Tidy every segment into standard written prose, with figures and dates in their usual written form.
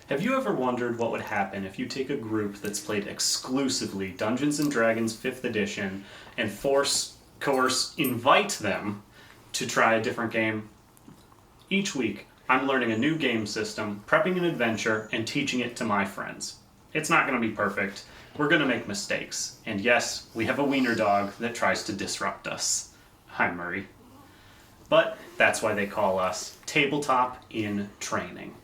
Have you ever wondered what would happen if you take a group that's played exclusively Dungeons and Dragons 5th edition and invite them to try a different game? Each week, I'm learning a new game system, prepping an adventure, and teaching it to my friends. It's not going to be perfect. We're going to make mistakes. And yes, we have a wiener dog that tries to disrupt us. Hi, Murray. But that's why they call us Tabletop in Training.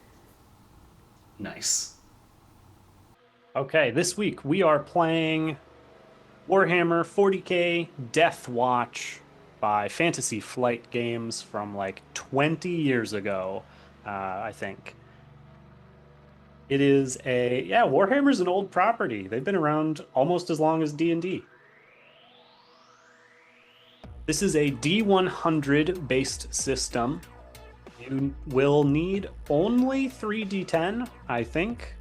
Nice. Okay, this week we are playing Warhammer 40k Deathwatch by Fantasy Flight Games from like 20 years ago, I think. It is Warhammer's an old property. They've been around almost as long as D&D. This is a D100 based system. You will need only 3d10, I think.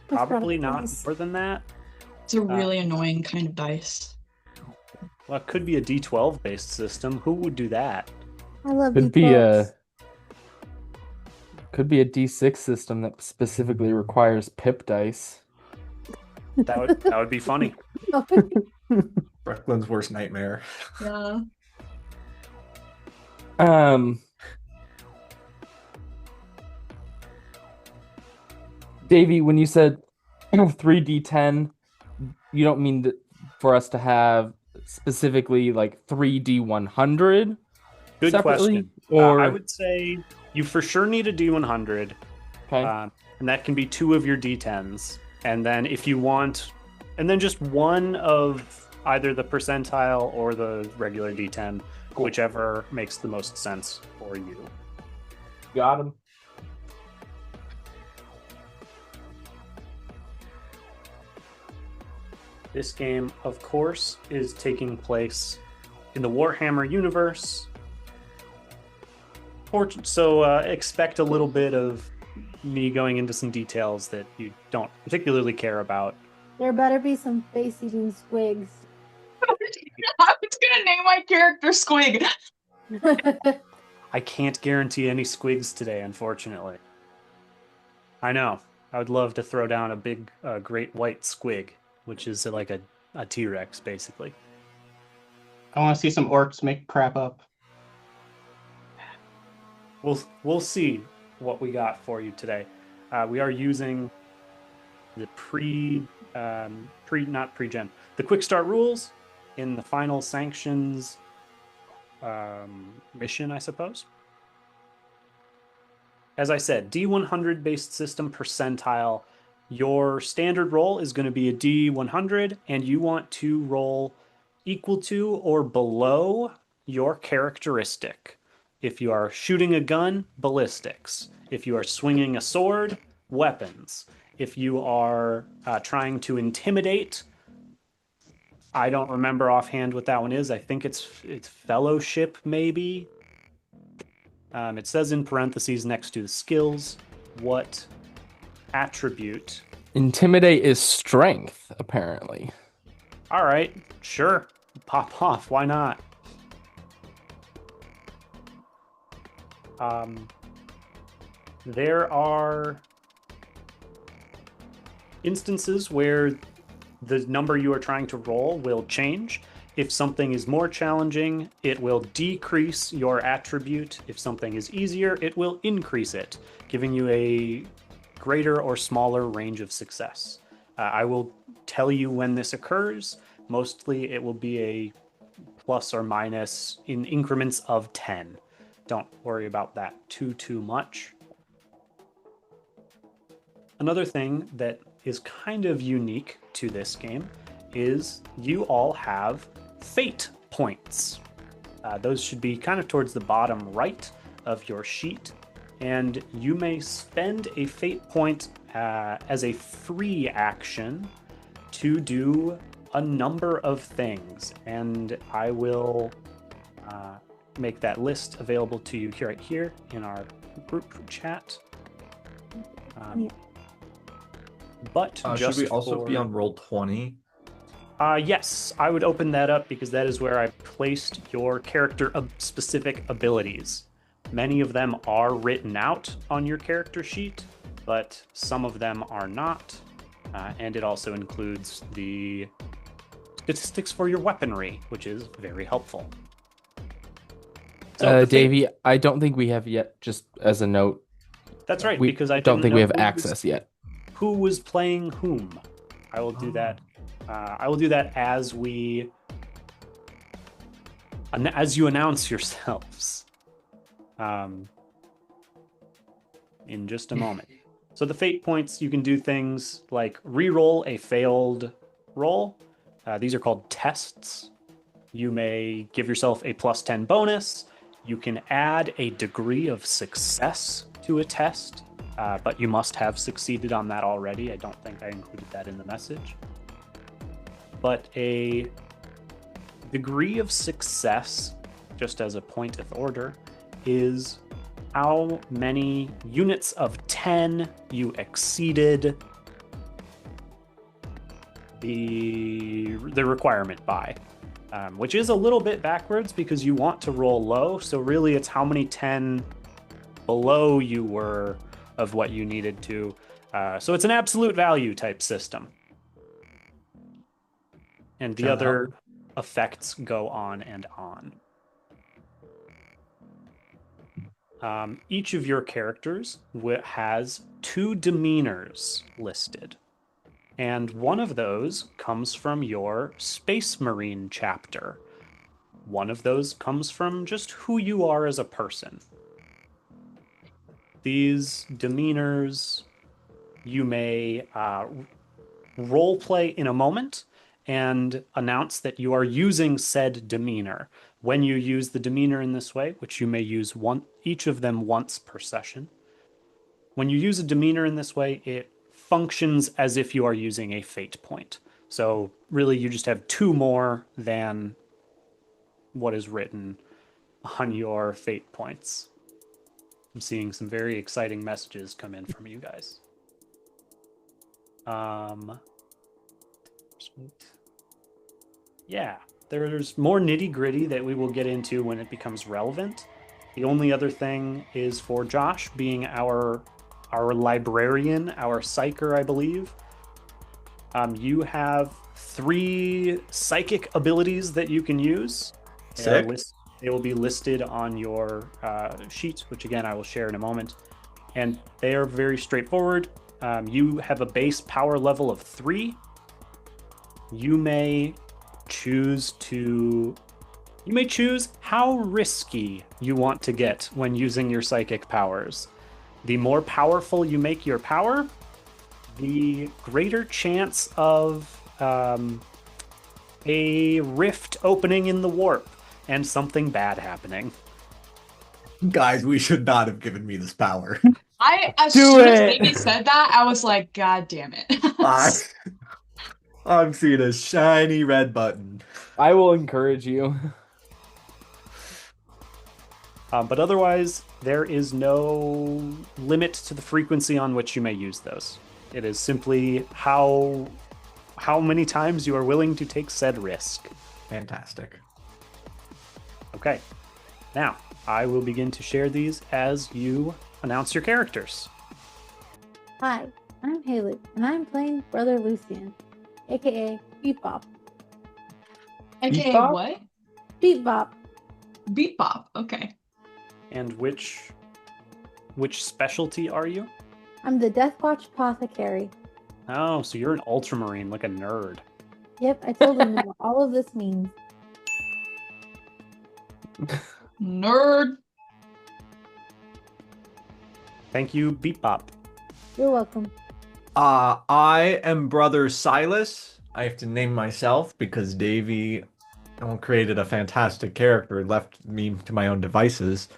Probably not more than that. It's a really annoying kind of dice. Well, it could be a D12 based system. Who would do that? I love Could be a D6 system that specifically requires pip dice. That would be funny. Brooklyn's worst nightmare. Yeah. Davey, when you said 3d10, you don't mean that for us to have specifically like 3d100? Good separately? question. Or I would say you for sure need a D100. Okay. And that can be 2 of your D10s. And then if you want, and then just one of either the percentile or the regular D10, whichever makes the most sense for you. Got him. This game, of course, is taking place in the Warhammer universe. So expect a little bit of me going into some details that you don't particularly care about. There better be some face-eating squigs. I was gonna name my character Squig. I can't guarantee any squigs today, unfortunately. I know. I would love to throw down a big, great white squig, which is like a T-Rex, basically. I want to see some orcs make crap up. We'll see what we got for you today. We are using the the quick start rules in the Final Sanctions mission, I suppose. As I said, D100 based system percentile. Your standard roll is going to be a D100, and you want to roll equal to or below your characteristic. If you are shooting a gun, ballistics. If you are swinging a sword, weapons. If you are trying to intimidate, I don't remember offhand what that one is. I think it's fellowship, maybe. It says in parentheses next to the skills what attribute. Intimidate is strength, apparently. All right, sure. Pop off. Why not? There are instances where the number you are trying to roll will change. If something is more challenging, it will decrease your attribute. If something is easier, it will increase it, giving you a greater or smaller range of success. I will tell you when this occurs. Mostly it will be a plus or minus in increments of 10. Don't worry about that too much. Another thing that is kind of unique to this game is you all have fate points. Those should be kind of towards the bottom right of your sheet, and you may spend a fate point as a free action to do a number of things, and I will make that list available to you right here in our group chat. But should we also be on roll 20? Yes, I would open that up because that is where I placed your character specific abilities. Many of them are written out on your character sheet, but some of them are not. And it also includes the statistics for your weaponry, which is very helpful. So Davey, I don't think we have yet, just as a note. That's right, We because I don't didn't think know we have access yet. who was playing whom. I will do that. I will do that as you announce yourselves. In just a moment. So the fate points, you can do things like re-roll a failed roll. These are called tests. You may give yourself a +10 bonus. You can add a degree of success to a test, but you must have succeeded on that already. I don't think I included that in the message. But a degree of success, just as a point of order, is how many units of 10 you exceeded the requirement by. Which is a little bit backwards because you want to roll low. So really it's how many 10 below you were of what you needed to. So it's an absolute value type system. And the other effects go on and on. Each of your characters has 2 demeanors listed. And one of those comes from your Space Marine chapter. One of those comes from just who you are as a person. These demeanors you may roleplay in a moment and announce that you are using said demeanor. When you use the demeanor in this way, which you may use each of them once per session, when you use a demeanor in this way, it functions as if you are using a fate point. So really you just have 2 more than what is written on your fate points. I'm seeing some very exciting messages come in from you guys. Yeah, there's more nitty-gritty that we will get into when it becomes relevant. The only other thing is for Josh being our librarian, our psyker, I believe. You have 3 psychic abilities that you can use. They will be listed on your sheet, which again I will share in a moment. And they are very straightforward. You have a base power level of 3. You may choose how risky you want to get when using your psychic powers. The more powerful you make your power, the greater chance of a rift opening in the warp and something bad happening. Guys, we should not have given me this power. As soon as Amy said that, I was like, God damn it. I'm seeing a shiny red button. I will encourage you. But otherwise, there is no limit to the frequency on which you may use those. It is simply how many times you are willing to take said risk. Fantastic. Okay. Now, I will begin to share these as you announce your characters. Hi, I'm Haley, and I'm playing Brother Lucian, aka Beep Bop. AKA Bebop? what? Beep Bop. Beat Bop. Okay. And which specialty are you? I'm the Deathwatch Apothecary. Oh, so you're an ultramarine, like a nerd. Yep, I told him what all of this means. Nerd. Thank you, Beep Bop. You're welcome. I am Brother Silas. I have to name myself because Davey created a fantastic character and left me to my own devices.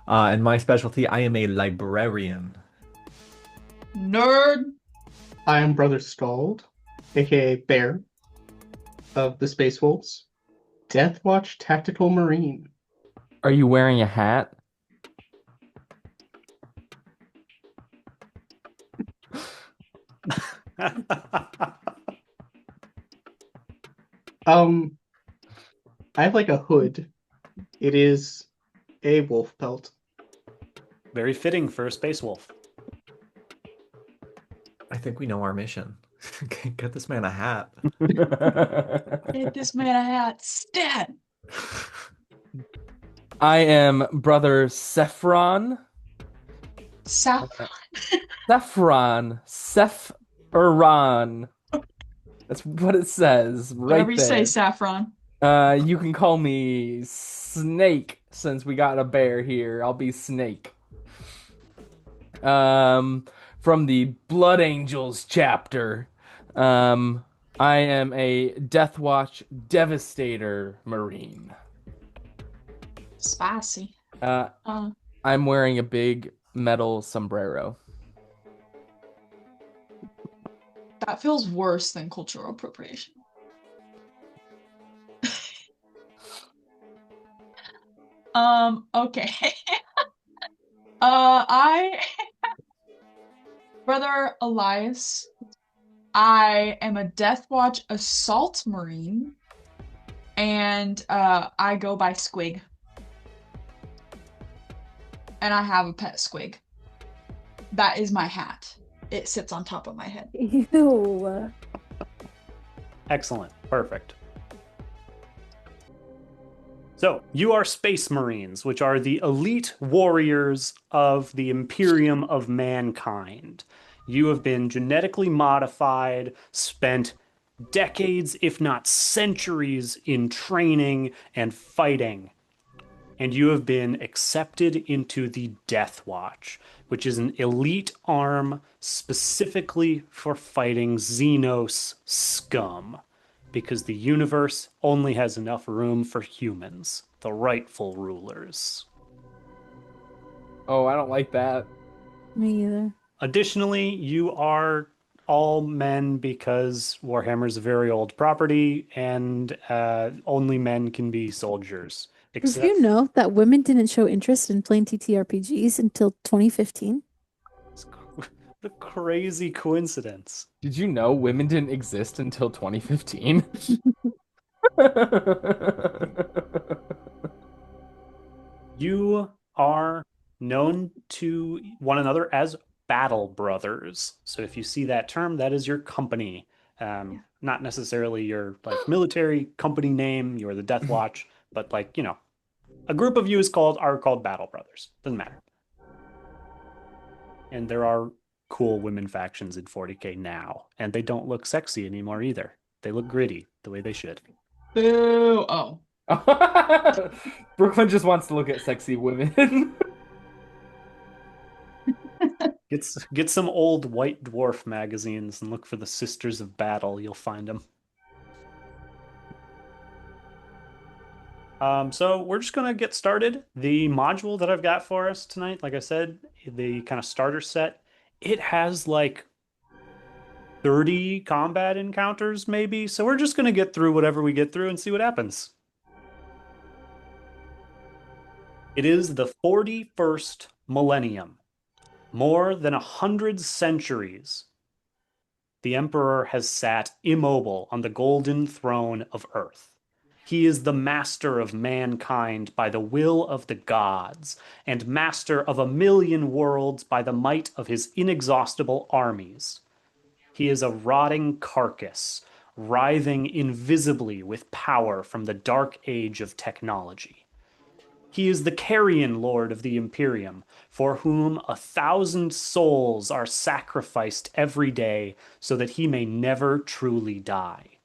And my specialty, I am a librarian. Nerd. I am Brother Scald, aka Bear, of the Space Wolves. Deathwatch Tactical Marine. Are you wearing a hat? I have like a hood. It is a wolf pelt. Very fitting for a space wolf. I think we know our mission. Get this man a hat. Get this man a hat. Stat. I am Brother Sephron. Saffron. Sephron. That's what it says right Whatever you say, there. Saffron. You can call me Snake since we got a bear here. I'll be Snake. From the Blood Angels chapter. I am a Deathwatch Devastator Marine. Spicy. I'm wearing a big metal sombrero. That feels worse than cultural appropriation. Okay. I Brother Elias, I am a Deathwatch Assault Marine, and I go by Squig. And I have a pet squig. That is my hat. It sits on top of my head. Ew. Excellent. Perfect. So, you are Space Marines, which are the elite warriors of the Imperium of Mankind. You have been genetically modified, spent decades, if not centuries, in training and fighting. And you have been accepted into the Deathwatch, which is an elite arm specifically for fighting Xenos scum, because the universe only has enough room for humans, the rightful rulers. Oh, I don't like that. Me either. Additionally, you are all men because Warhammer is a very old property, and only men can be soldiers. Did Except you know that women didn't show interest in playing TTRPGs until 2015? what a crazy coincidence. Did you know women didn't exist until 2015? You are known to one another as battle brothers. So if you see that term, that is your company. Not necessarily your like military company name, you're the Death Watch, but like, you know, a group of you are called battle brothers. Doesn't matter. And there are cool women factions in 40K now, and they don't look sexy anymore either. They look gritty the way they should. Boo! Oh. Brooklyn just wants to look at sexy women. Get some old White Dwarf magazines and look for the Sisters of Battle. You'll find them. So we're just gonna get started. The module that I've got for us tonight, like I said, the kind of starter set, it has like 30 combat encounters maybe. So we're just gonna get through whatever we get through and see what happens. It is the 41st millennium. More than 100 centuries, the Emperor has sat immobile on the golden throne of Earth. He is the master of mankind by the will of the gods, and master of 1,000,000 worlds by the might of his inexhaustible armies. He is a rotting carcass, writhing invisibly with power from the dark age of technology. He is the carrion lord of the Imperium, for whom 1,000 souls are sacrificed every day so that he may never truly die.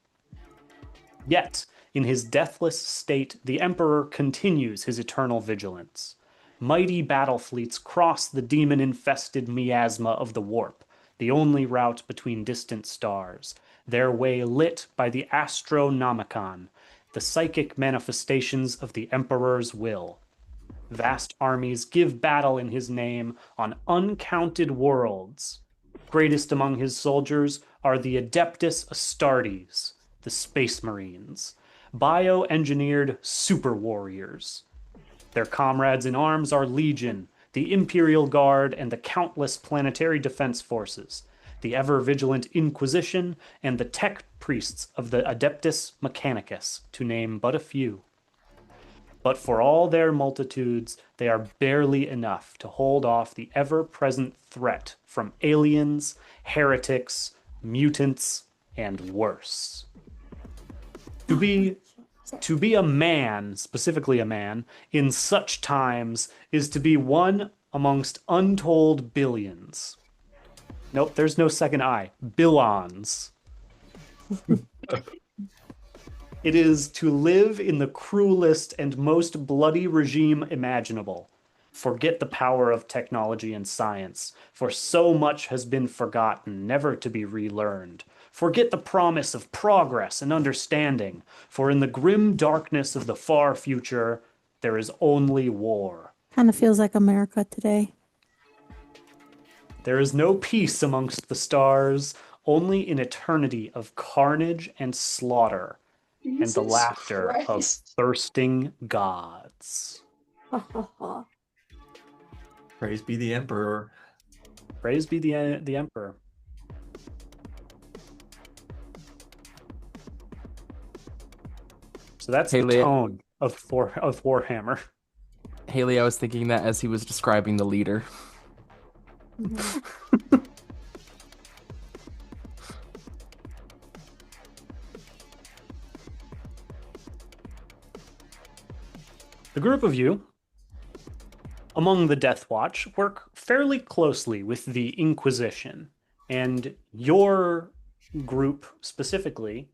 Yet, in his deathless state, the Emperor continues his eternal vigilance. Mighty battle fleets cross the demon-infested miasma of the warp, the only route between distant stars, their way lit by the Astronomicon, the psychic manifestations of the Emperor's will. Vast armies give battle in his name on uncounted worlds. Greatest among his soldiers are the Adeptus Astartes, the Space Marines, bioengineered super warriors. Their comrades in arms are Legion, the Imperial Guard, and the countless planetary defense forces, the ever-vigilant Inquisition, and the tech priests of the Adeptus Mechanicus, to name but a few. But for all their multitudes, they are barely enough to hold off the ever-present threat from aliens, heretics, mutants, and worse. To be a man, specifically a man, in such times is to be one amongst untold billions. Nope, there's no second I. Billions. It is to live in the cruelest and most bloody regime imaginable. Forget the power of technology and science, for so much has been forgotten, never to be relearned. Forget the promise of progress and understanding, for in the grim darkness of the far future, there is only war. Kind of feels like America today. There is no peace amongst the stars, only an eternity of carnage and slaughter, and the Jesus laughter of Christ. thirsting gods. Ha ha ha. Praise be the Emperor. Praise be the Emperor. So that's Hey, the Leah. tone of Warhammer. Haley, I was thinking that as he was describing the leader. The group of you among the Deathwatch work fairly closely with the Inquisition, and your group specifically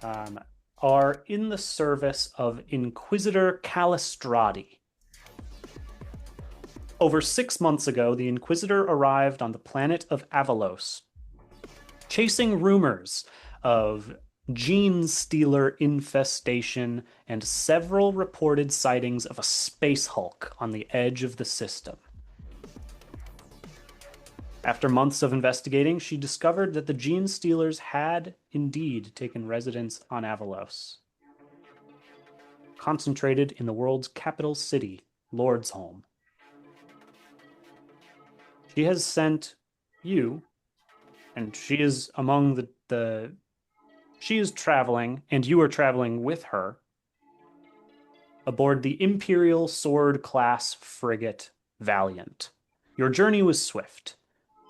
are in the service of Inquisitor Calistrati. Over 6 months ago, the Inquisitor arrived on the planet of Avalos, chasing rumors of gene stealer infestation and several reported sightings of a space Hulk on the edge of the system. After months of investigating, she discovered that the gene stealers had indeed taken residence on Avalos, concentrated in the world's capital city, Lordsholm. She has sent you, and she is among she is traveling, and you are traveling with her, aboard the Imperial Sword-class frigate Valiant. Your journey was swift.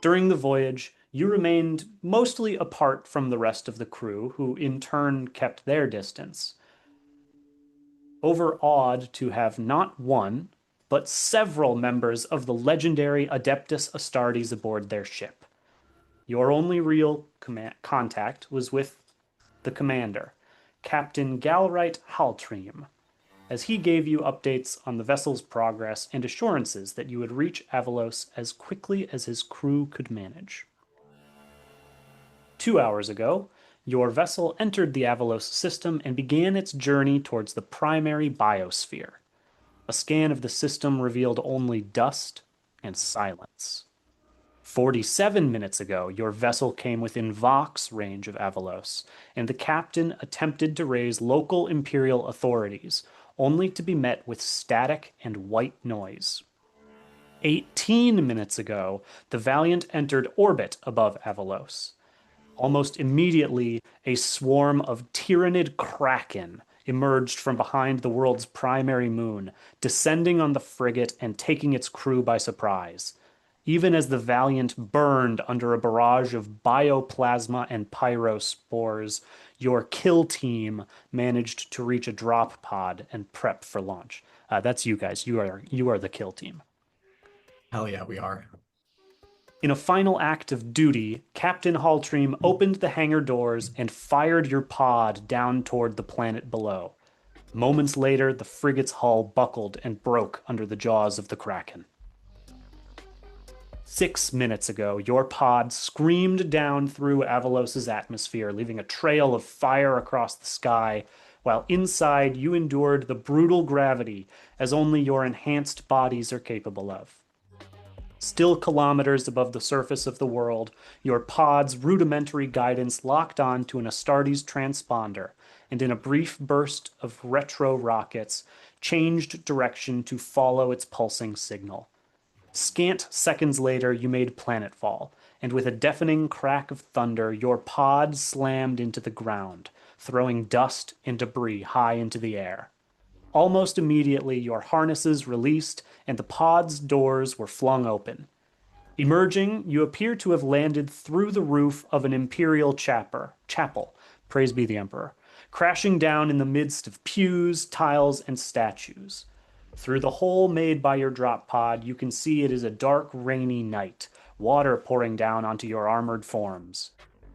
During the voyage, you remained mostly apart from the rest of the crew, who in turn kept their distance, overawed to have not one, but several members of the legendary Adeptus Astartes aboard their ship. Your only real contact was with the commander, Captain Galrite Haltrim, as he gave you updates on the vessel's progress and assurances that you would reach Avalos as quickly as his crew could manage. 2 hours ago, your vessel entered the Avalos system and began its journey towards the primary biosphere. A scan of the system revealed only dust and silence. 47 minutes ago, your vessel came within Vox range of Avalos, and the captain attempted to raise local Imperial authorities, only to be met with static and white noise. 18 minutes ago, the Valiant entered orbit above Avalos. Almost immediately, a swarm of tyrannid kraken emerged from behind the world's primary moon, descending on the frigate and taking its crew by surprise. Even as the Valiant burned under a barrage of bioplasma and pyrospores, your kill team managed to reach a drop pod and prep for launch. That's you guys. You are the kill team. Hell yeah, we are. In a final act of duty, Captain Haltrim opened the hangar doors and fired your pod down toward the planet below. Moments later, the frigate's hull buckled and broke under the jaws of the Kraken. 6 minutes ago, your pod screamed down through Avalos's atmosphere, leaving a trail of fire across the sky, while inside you endured the brutal gravity as only your enhanced bodies are capable of. Still kilometers above the surface of the world, your pod's rudimentary guidance locked on to an Astartes transponder, and in a brief burst of retro rockets, changed direction to follow its pulsing signal. Scant seconds later, you made planetfall, and with a deafening crack of thunder, your pod slammed into the ground, throwing dust and debris high into the air. Almost immediately, your harnesses released and the pod's doors were flung open. Emerging, you appear to have landed through the roof of an imperial chapel, praise be the Emperor, crashing down in the midst of pews, tiles, and statues. Through the hole made by your drop pod, you can see it is a dark, rainy night, water pouring down onto your armored forms.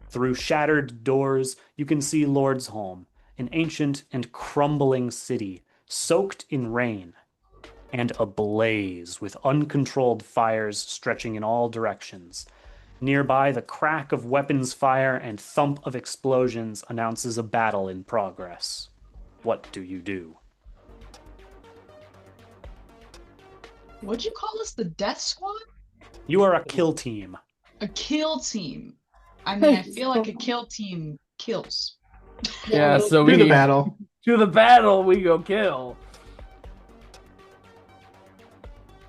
Through shattered doors, you can see Lord's Home, an ancient and crumbling city, soaked in rain and ablaze with uncontrolled fires stretching in all directions. Nearby, the crack of weapons fire and thump of explosions announces a battle in progress. What do you do? What'd you call us? The Death Squad? You are a kill team. A kill team. I mean, I feel like a kill team kills. Yeah, so To the we battle. to the battle we go kill.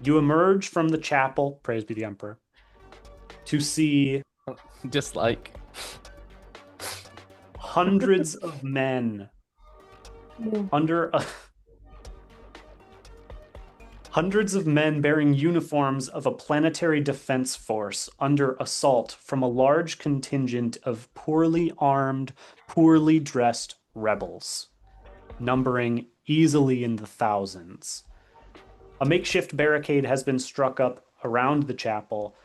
You emerge from the chapel, praise be the Emperor, to see Dislike. hundreds of men Yeah. hundreds of men bearing uniforms of a planetary defense force under assault from a large contingent of poorly armed, poorly dressed rebels, numbering easily in the thousands. A makeshift barricade has been struck up around the chapel,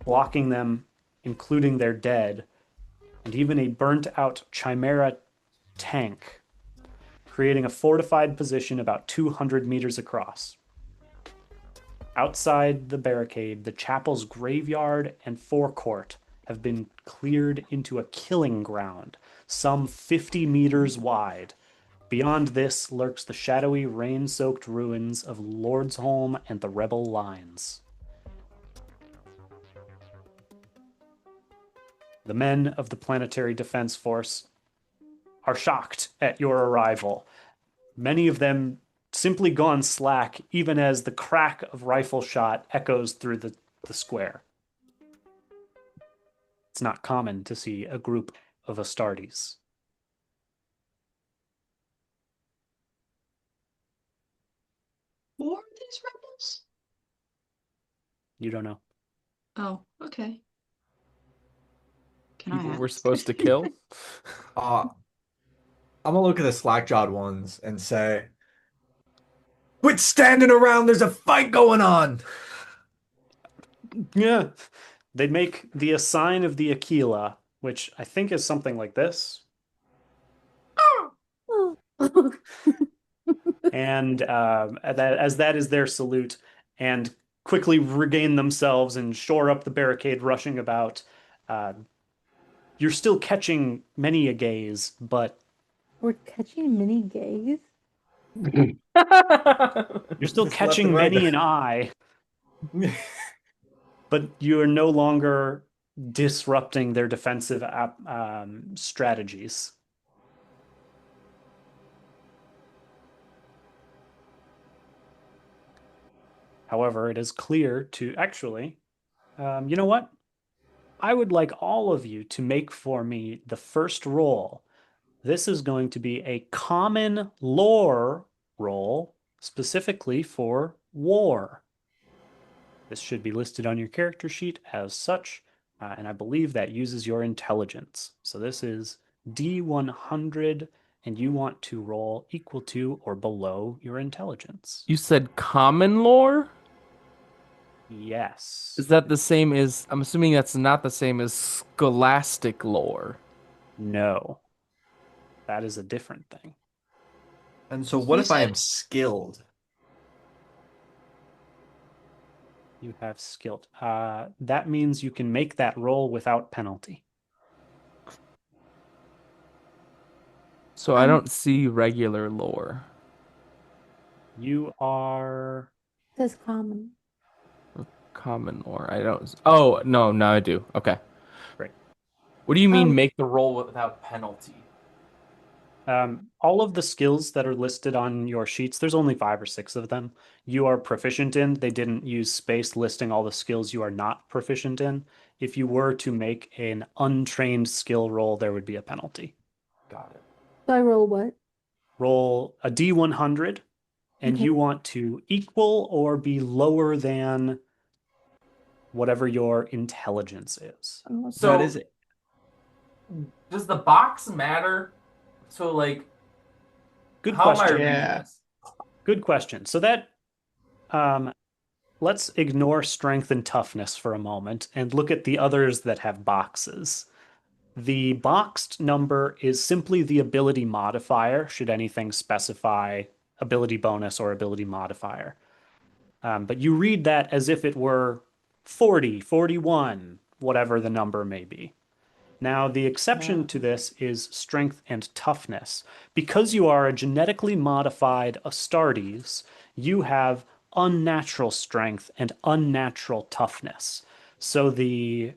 blocking them, including their dead, and even a burnt-out Chimera tank, creating a fortified position about 200 meters across. Outside the barricade, the chapel's graveyard and forecourt have been cleared into a killing ground, some 50 meters wide. Beyond this lurks the shadowy, rain-soaked ruins of Lord's Home and the rebel lines. The men of the Planetary Defense Force are shocked at your arrival. Many of them simply gone slack, even as the crack of rifle shot echoes through the square. It's not common to see a group of Astartes. Who are these rebels? You don't know. Oh, okay. Can I People ask? we're supposed to kill. I'm gonna look at the slack-jawed ones and say, "Quit standing around! There's a fight going on!" Yeah. They make the sign of the Aquila, which I think is something like this. Oh. And as that is their salute, and quickly regain themselves and shore up the barricade, rushing about. You're still catching many a gaze, but We're catching mini gays. you're still Just left catching and right many there. an eye, but you are no longer disrupting their defensive strategies. However, it is clear to actually, you know what? I would like all of you to make for me the first roll. This is going to be a common lore roll, specifically for war. This should be listed on your character sheet as such, and I believe that uses your intelligence. So this is D100, and you want to roll equal to or below your intelligence. You said common lore? Yes. Is that the same as, I'm assuming that's not the same as scholastic lore. No. That is a different thing. And so what You if I said- am skilled? You have skilled. That means you can make that roll without penalty. So I don't see regular lore. You are... Says common. Common lore. I don't. Oh, no, now I do. Okay. Great. What do you mean make the roll without penalty? All of the skills that are listed on your sheets, there's only 5 or 6 of them. You are proficient in. They didn't use space listing all the skills you are not proficient in. If you were to make an untrained skill roll, there would be a penalty. Got it. So I roll what? roll a D100, and Okay. you want to equal or be lower than whatever your intelligence is. Oh, So That is does the box matter? So like, Good how am I question. reading Yeah. this? Good question. So that let's ignore strength and toughness for a moment and look at the others that have boxes. The boxed number is simply the ability modifier, should anything specify ability bonus or ability modifier. But you read that as if it were 40, 41, whatever the number may be. Now, the exception to this is strength and toughness. Because you are a genetically modified Astartes, you have unnatural strength and unnatural toughness. So the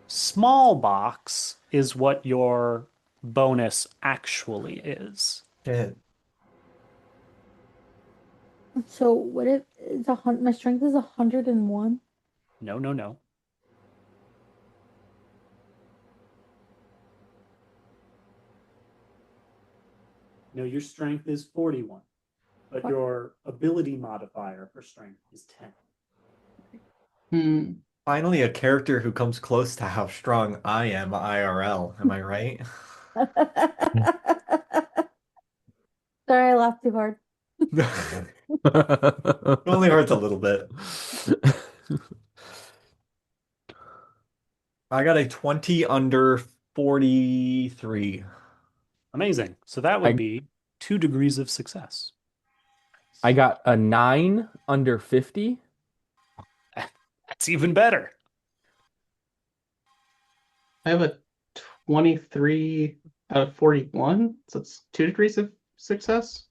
small box is what your bonus actually is. shit. so what if it's my strength is 101? No, no, no. No, your strength is 41, but What? your ability modifier for strength is 10. Hmm. Finally, a character who comes close to how strong I am IRL. Am I right? Sorry, I laughed too hard. It only hurts a little bit. I got a 20 under 43. Amazing. So that would I be 2 degrees of success. I got a 9 under 50. That's even better. I have a 23 out of 41, so it's 2 degrees of success.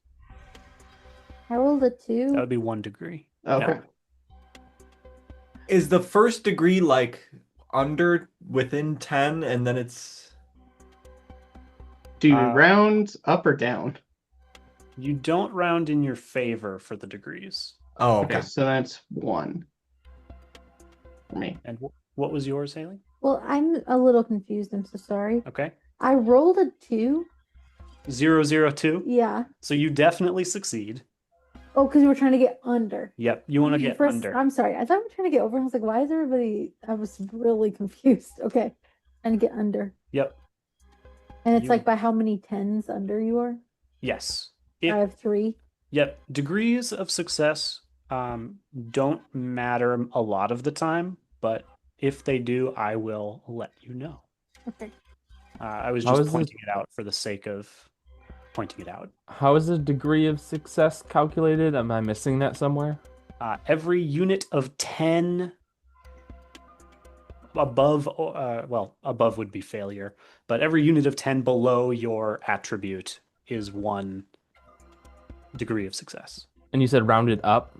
I rolled a That 2. would be 1 degree. Okay. Is the first degree like under within 10 and then it's Do you Uh, round up or down? You don't round in your favor for the degrees. oh Okay, okay. so that's 1 for me. And what was yours, Haley? Well, I'm a little confused. I'm so sorry. Okay. I rolled a 2. 002. Yeah. So you definitely succeed. Oh, because we were trying to get under. Yep. You want to get First, under. I'm sorry. I thought we were trying to get over. I was like, why is everybody? I was really confused. Okay. Trying to get under. Yep. And it's You- like by how many tens under you are? Yes. I have 3. Yep. Degrees of success don't matter a lot of the time, but if they do, I will let you know. Okay. I was How just is pointing it out for the sake of pointing it out. How is a degree of success calculated? Am I missing that somewhere? Every unit of 10 above, above would be failure, but every unit of 10 below your attribute is 1 degree of success. And you said rounded up.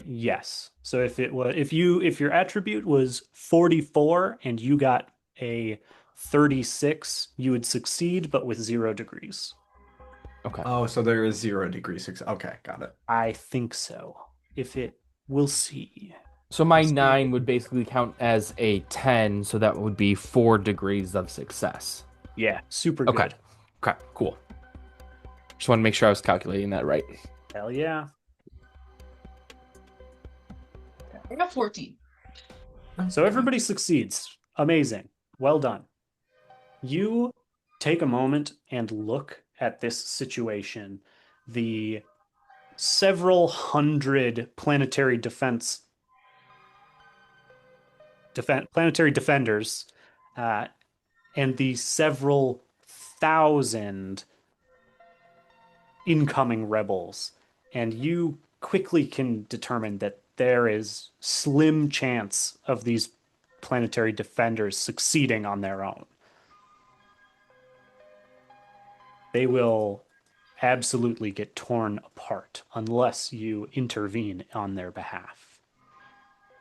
Yes. So if your attribute was 44 and you got a 36, you would succeed, but with 0 degrees. Okay. Oh, so there is 0 degree success. Okay, got it. I think so. We'll see. So my 9 would basically count as a 10, so that would be 4 degrees of success. Yeah, super Okay. good. Okay, cool. Just want to make sure I was calculating that right. Hell yeah. I got 14. So everybody succeeds. Amazing. Well done. You take a moment and look at this situation. The several hundred planetary defenders, and the several thousand incoming rebels, and you quickly can determine that there is slim chance of these planetary defenders succeeding on their own. They will absolutely get torn apart unless you intervene on their behalf.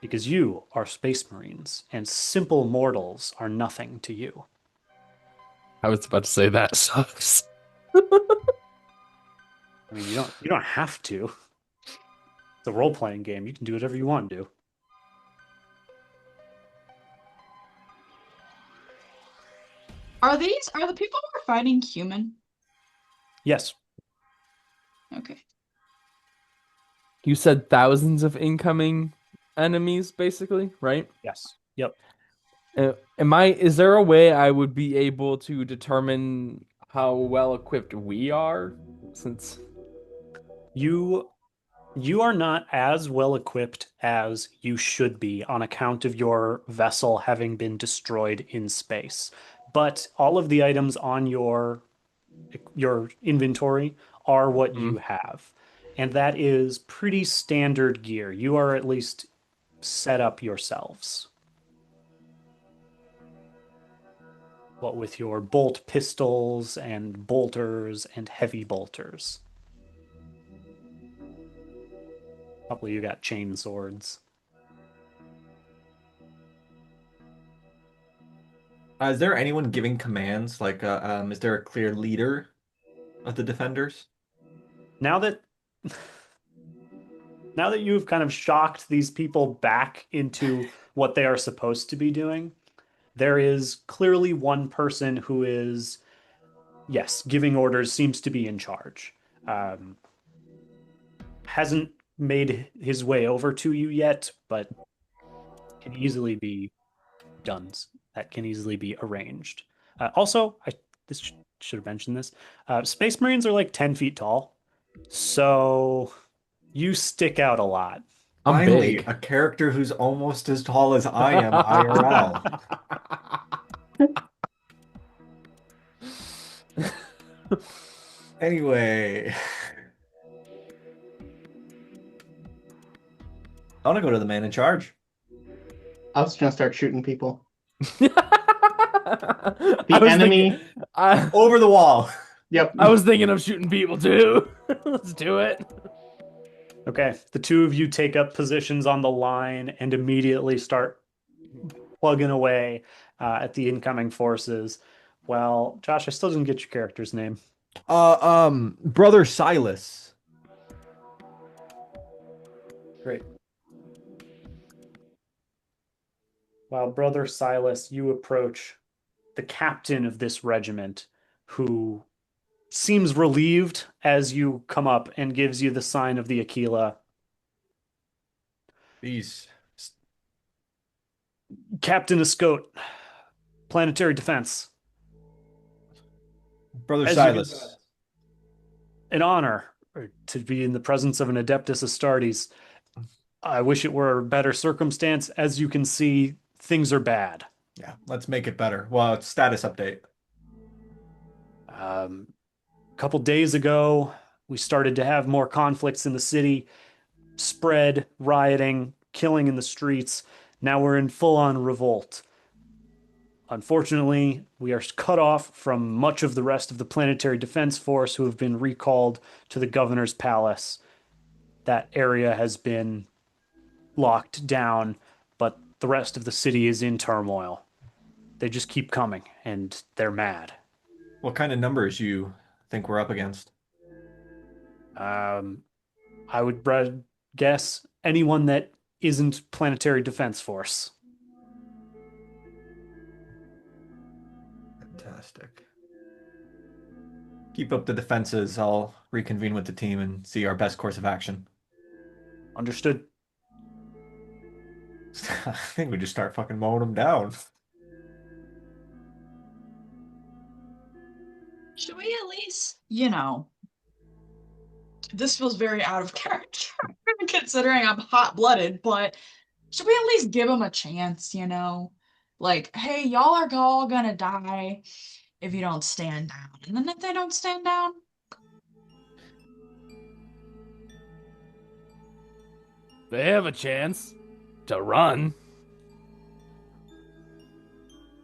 Because you are Space Marines, and simple mortals are nothing to you. I was about to say that sucks. I mean, you don't have to. It's a role-playing game. You can do whatever you want to do. Are the people we're fighting human? Yes. Okay. You said thousands of incoming enemies, basically, right? Yes. Yep. Is there a way I would be able to determine how well equipped we are? Since You you are not as well equipped as you should be on account of your vessel having been destroyed in space. But all of the items on your inventory are what you Mm. have. And that is pretty standard gear. You are at least set up yourselves. What with your bolt pistols and bolters and heavy bolters. Probably you got chain swords. Is there anyone giving commands? Like, is there a clear leader of the defenders? Now that now that you've kind of shocked these people back into what they are supposed to be doing, there is clearly one person who is, yes, giving orders, seems to be in charge. Um, hasn't made his way over to you yet, but can easily be done. That can easily be arranged. Also, I this should have mentioned this. Space Marines are like 10 feet tall, so you stick out a lot. I'm Finally, big. a character who's almost as tall as I am IRL. Anyway, I want to go to the man in charge. I was gonna start shooting people. I The was enemy. thinking, I, Over the wall. Yep. I was thinking of shooting people too. Let's do it. Okay, the two of you take up positions on the line and immediately start plugging away at the incoming forces. Well, Josh, I still didn't get your character's name. Brother Silas. Great. While Brother Silas, you approach the captain of this regiment, who seems relieved as you come up and gives you the sign of the Aquila. These. Captain Escote, Planetary Defense. Brother As you can, Silas. an honor to be in the presence of an Adeptus Astartes. I wish it were a better circumstance. As you can see, things are bad. Yeah, let's make it better. Well, it's status update. A couple days ago, we started to have more conflicts in the city, spread, rioting, killing in the streets. Now we're in full on revolt. Unfortunately, we are cut off from much of the rest of the Planetary Defense Force who have been recalled to the governor's palace. That area has been locked down, but the rest of the city is in turmoil. They just keep coming, and they're mad. What kind of numbers you think we're up against? Um, I would guess anyone that isn't Planetary Defense Force. Fantastic. Keep up the defenses. I'll reconvene with the team and see our best course of action. Understood. I think we just start fucking mowing them down. Should we at least, this feels very out of character considering I'm hot-blooded, but should we at least give them a chance, Like, hey, y'all are all gonna die if you don't stand down. And then if they don't stand down, They have a chance to run.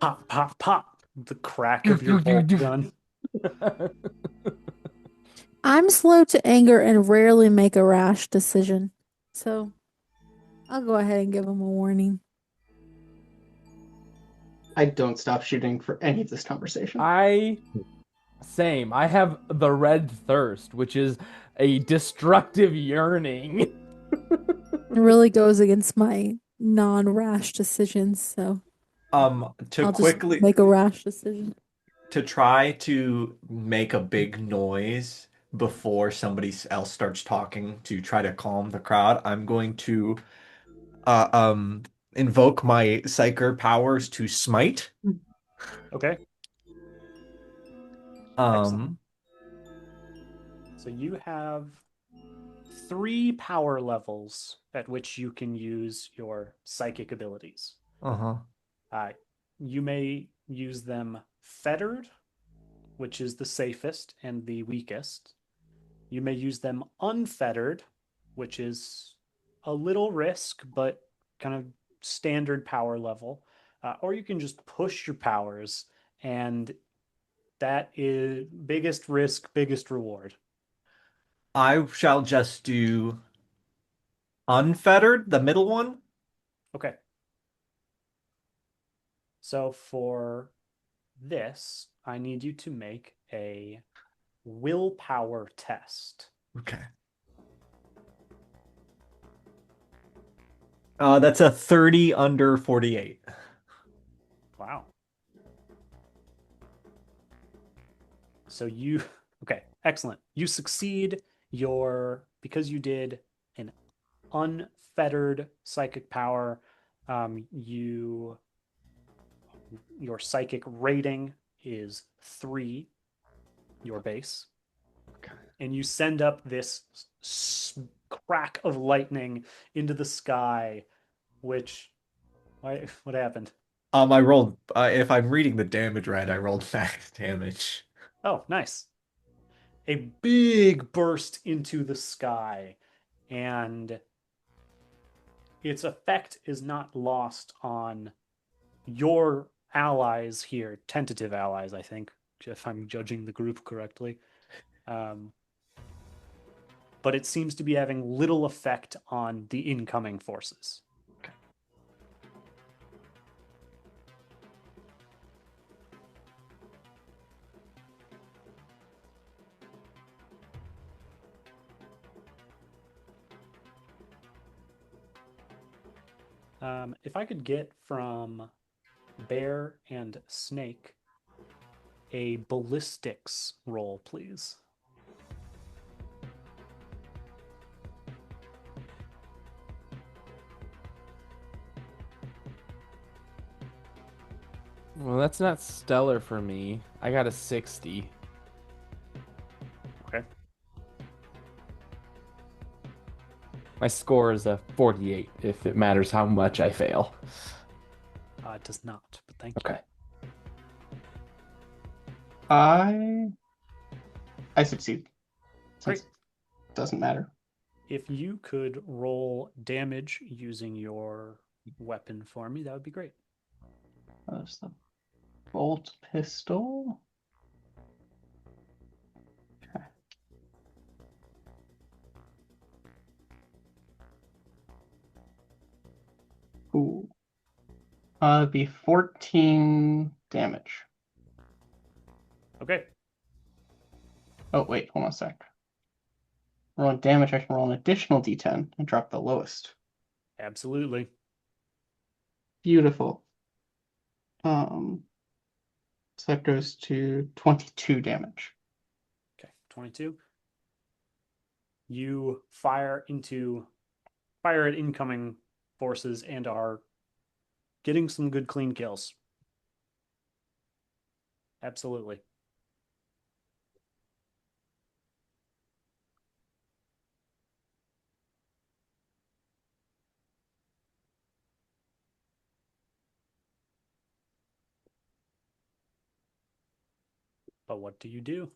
Pop, pop, pop. The crack of your bolt gun. I'm slow to anger and rarely make a rash decision. So I'll go ahead and give him a warning. I don't stop shooting for any of this conversation. Same. I have the red thirst, which is a destructive yearning. It really goes against my non-rash decisions, so To I'll quickly just make a rash decision. to try to make a big noise before somebody else starts talking to try to calm the crowd, I'm going to uh, um invoke my psyker powers to smite. Okay, excellent. Um, So you have 3 power levels at which you can use your psychic abilities. uh-huh. Uh, you may use them fettered, which is the safest and the weakest. You may use them unfettered, which is a little risk, but kind of standard power level. Or you can just push your powers, and that is biggest risk, biggest reward. I shall just do unfettered, the middle one. Okay. So for this, I need you to make a willpower test. Okay. That's a 30 under 48. Wow. So you, okay, excellent. You succeed because you did an unfettered psychic power, you, your psychic rating is 3, your base. Okay. And you send up this crack of lightning into the sky, which, what happened? I rolled, if I'm reading the damage right, I rolled max damage. Oh, nice. A big burst into the sky, and its effect is not lost on your allies here, tentative allies, I think, if I'm judging the group correctly. Um, but it seems to be having little effect on the incoming forces. If I could get from Bear and Snake a ballistics roll, please. Well, that's not stellar for me. I got a 60. Okay. My score is a 48, if it matters how much I fail. It does not, but thank you. Okay. I succeed. Great. Since it doesn't matter. If you could roll damage using your weapon for me, that would be great. That's the bolt pistol. Okay. Ooh. It'd be 14 damage. Okay. Oh, wait, hold on a sec. Rolling damage, I can roll an additional d10 and drop the lowest. Absolutely. Beautiful. So that goes to 22 damage. Okay. 22. You fire at incoming forces and are getting some good clean kills. Absolutely. But what do you do?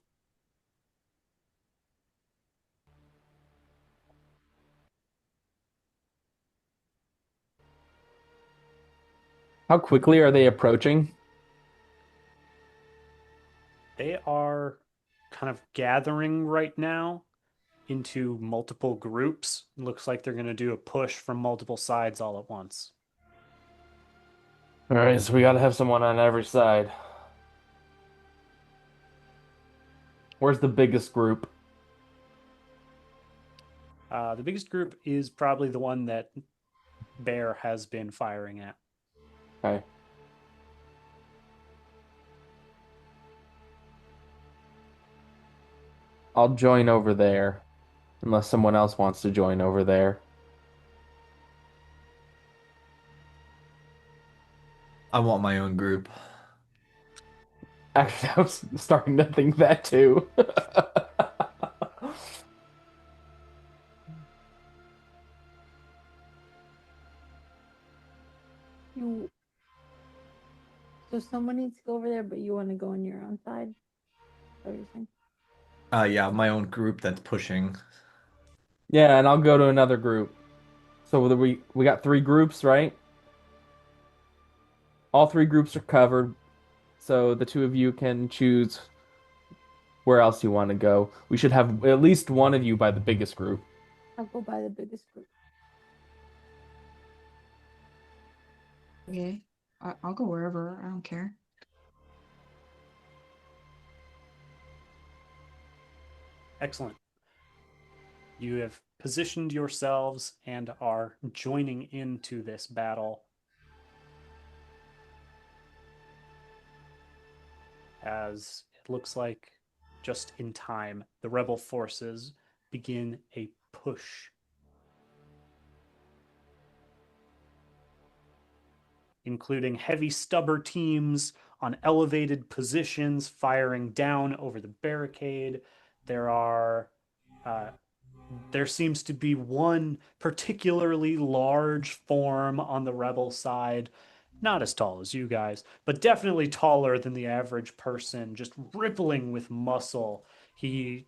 How quickly are they approaching? They are kind of gathering right now into multiple groups. It looks like they're going to do a push from multiple sides all at once. All right, so we got to have someone on every side. Where's the biggest group? The biggest group is probably the one that Bear has been firing at. Okay. I'll join over there, unless someone else wants to join over there. I want my own group. Actually, I was starting to think that too. You so someone needs to go over there, but you want to go on your own side? Is that what you're saying? Yeah, my own group that's pushing. Yeah, and I'll go to another group. So we got three groups, right? All three groups are covered, so the two of you can choose where else you want to go. We should have at least one of you by the biggest group. I'll go by the biggest group. Okay. I'll go wherever. I don't care. Excellent. You have positioned yourselves and are joining into this battle. As it looks like just in time, the rebel forces begin a push, including heavy stubber teams on elevated positions firing down over the barricade. There seems to be one particularly large form on the rebel side, not as tall as you guys, but definitely taller than the average person, just rippling with muscle. He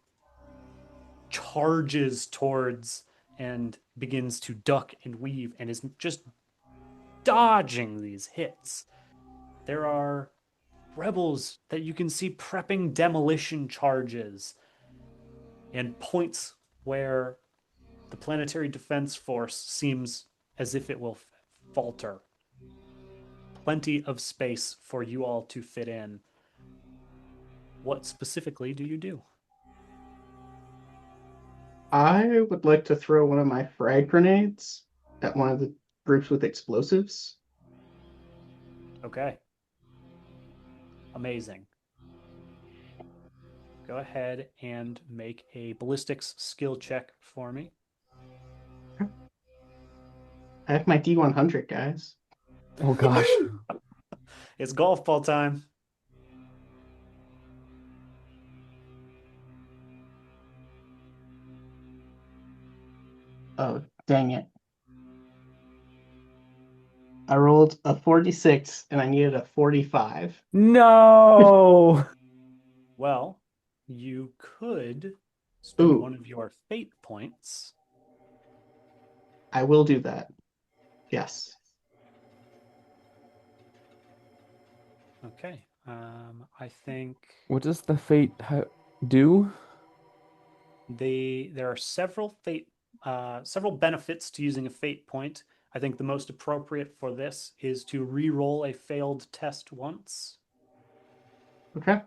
charges towards and begins to duck and weave and is just dodging these hits. There are rebels that you can see prepping demolition charges and points where the planetary defense force seems as if it will falter. Plenty of space for you all to fit in. What specifically do you do? I would like to throw one of my frag grenades at one of the groups with explosives. Okay. Amazing. Go ahead and make a ballistics skill check for me. I have my D100, guys. Oh gosh. It's golf ball time. Oh, dang it. I rolled a 46 and I needed a 45. No. Well, you could spend Ooh, one of your fate points. I will do that. Yes. Okay. I think What does the fate do? there are several benefits to using a fate point. I think the most appropriate for this is to re-roll a failed test once. Okay.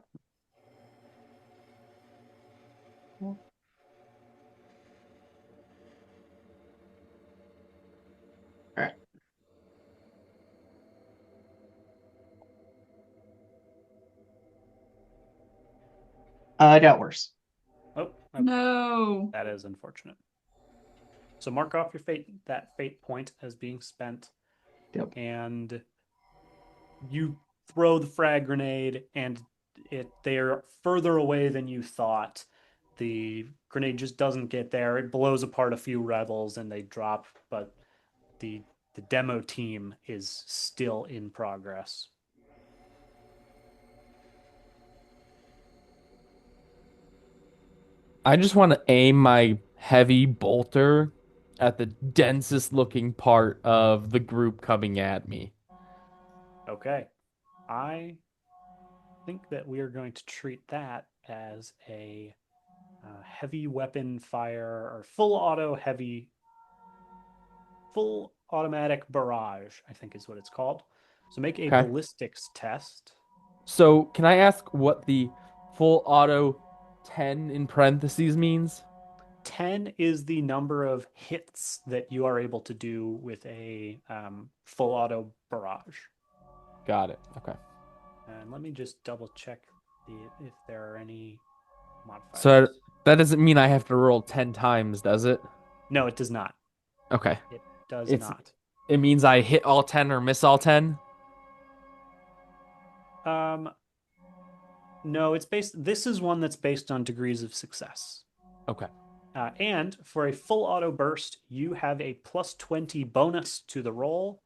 All right. I got worse. Oh, okay. No. That is unfortunate. So mark off your fate point as being spent, Yep. and you throw the frag grenade, and they're further away than you thought. The grenade just doesn't get there. It blows apart a few rebels, and they drop, but the the demo team is still in progress. I just want to aim my heavy bolter at the densest looking part of the group coming at me. Okay. I think that we are going to treat that as a heavy weapon fire or full automatic barrage, I think is what it's called. So make a Okay. ballistics test. So, can I ask what the full auto 10 in parentheses means? 10 is the number of hits that you are able to do with a full auto barrage. Got it. Okay. And let me just double check if there are any So modifiers. that doesn't mean I have to roll 10 times, does it? No, it does not. Okay. It does It's not. it means I hit all 10 or miss all 10? Um, no, it's based. This is one that's based on degrees of success. Okay. And for a full auto burst, you have a plus 20 bonus to the roll,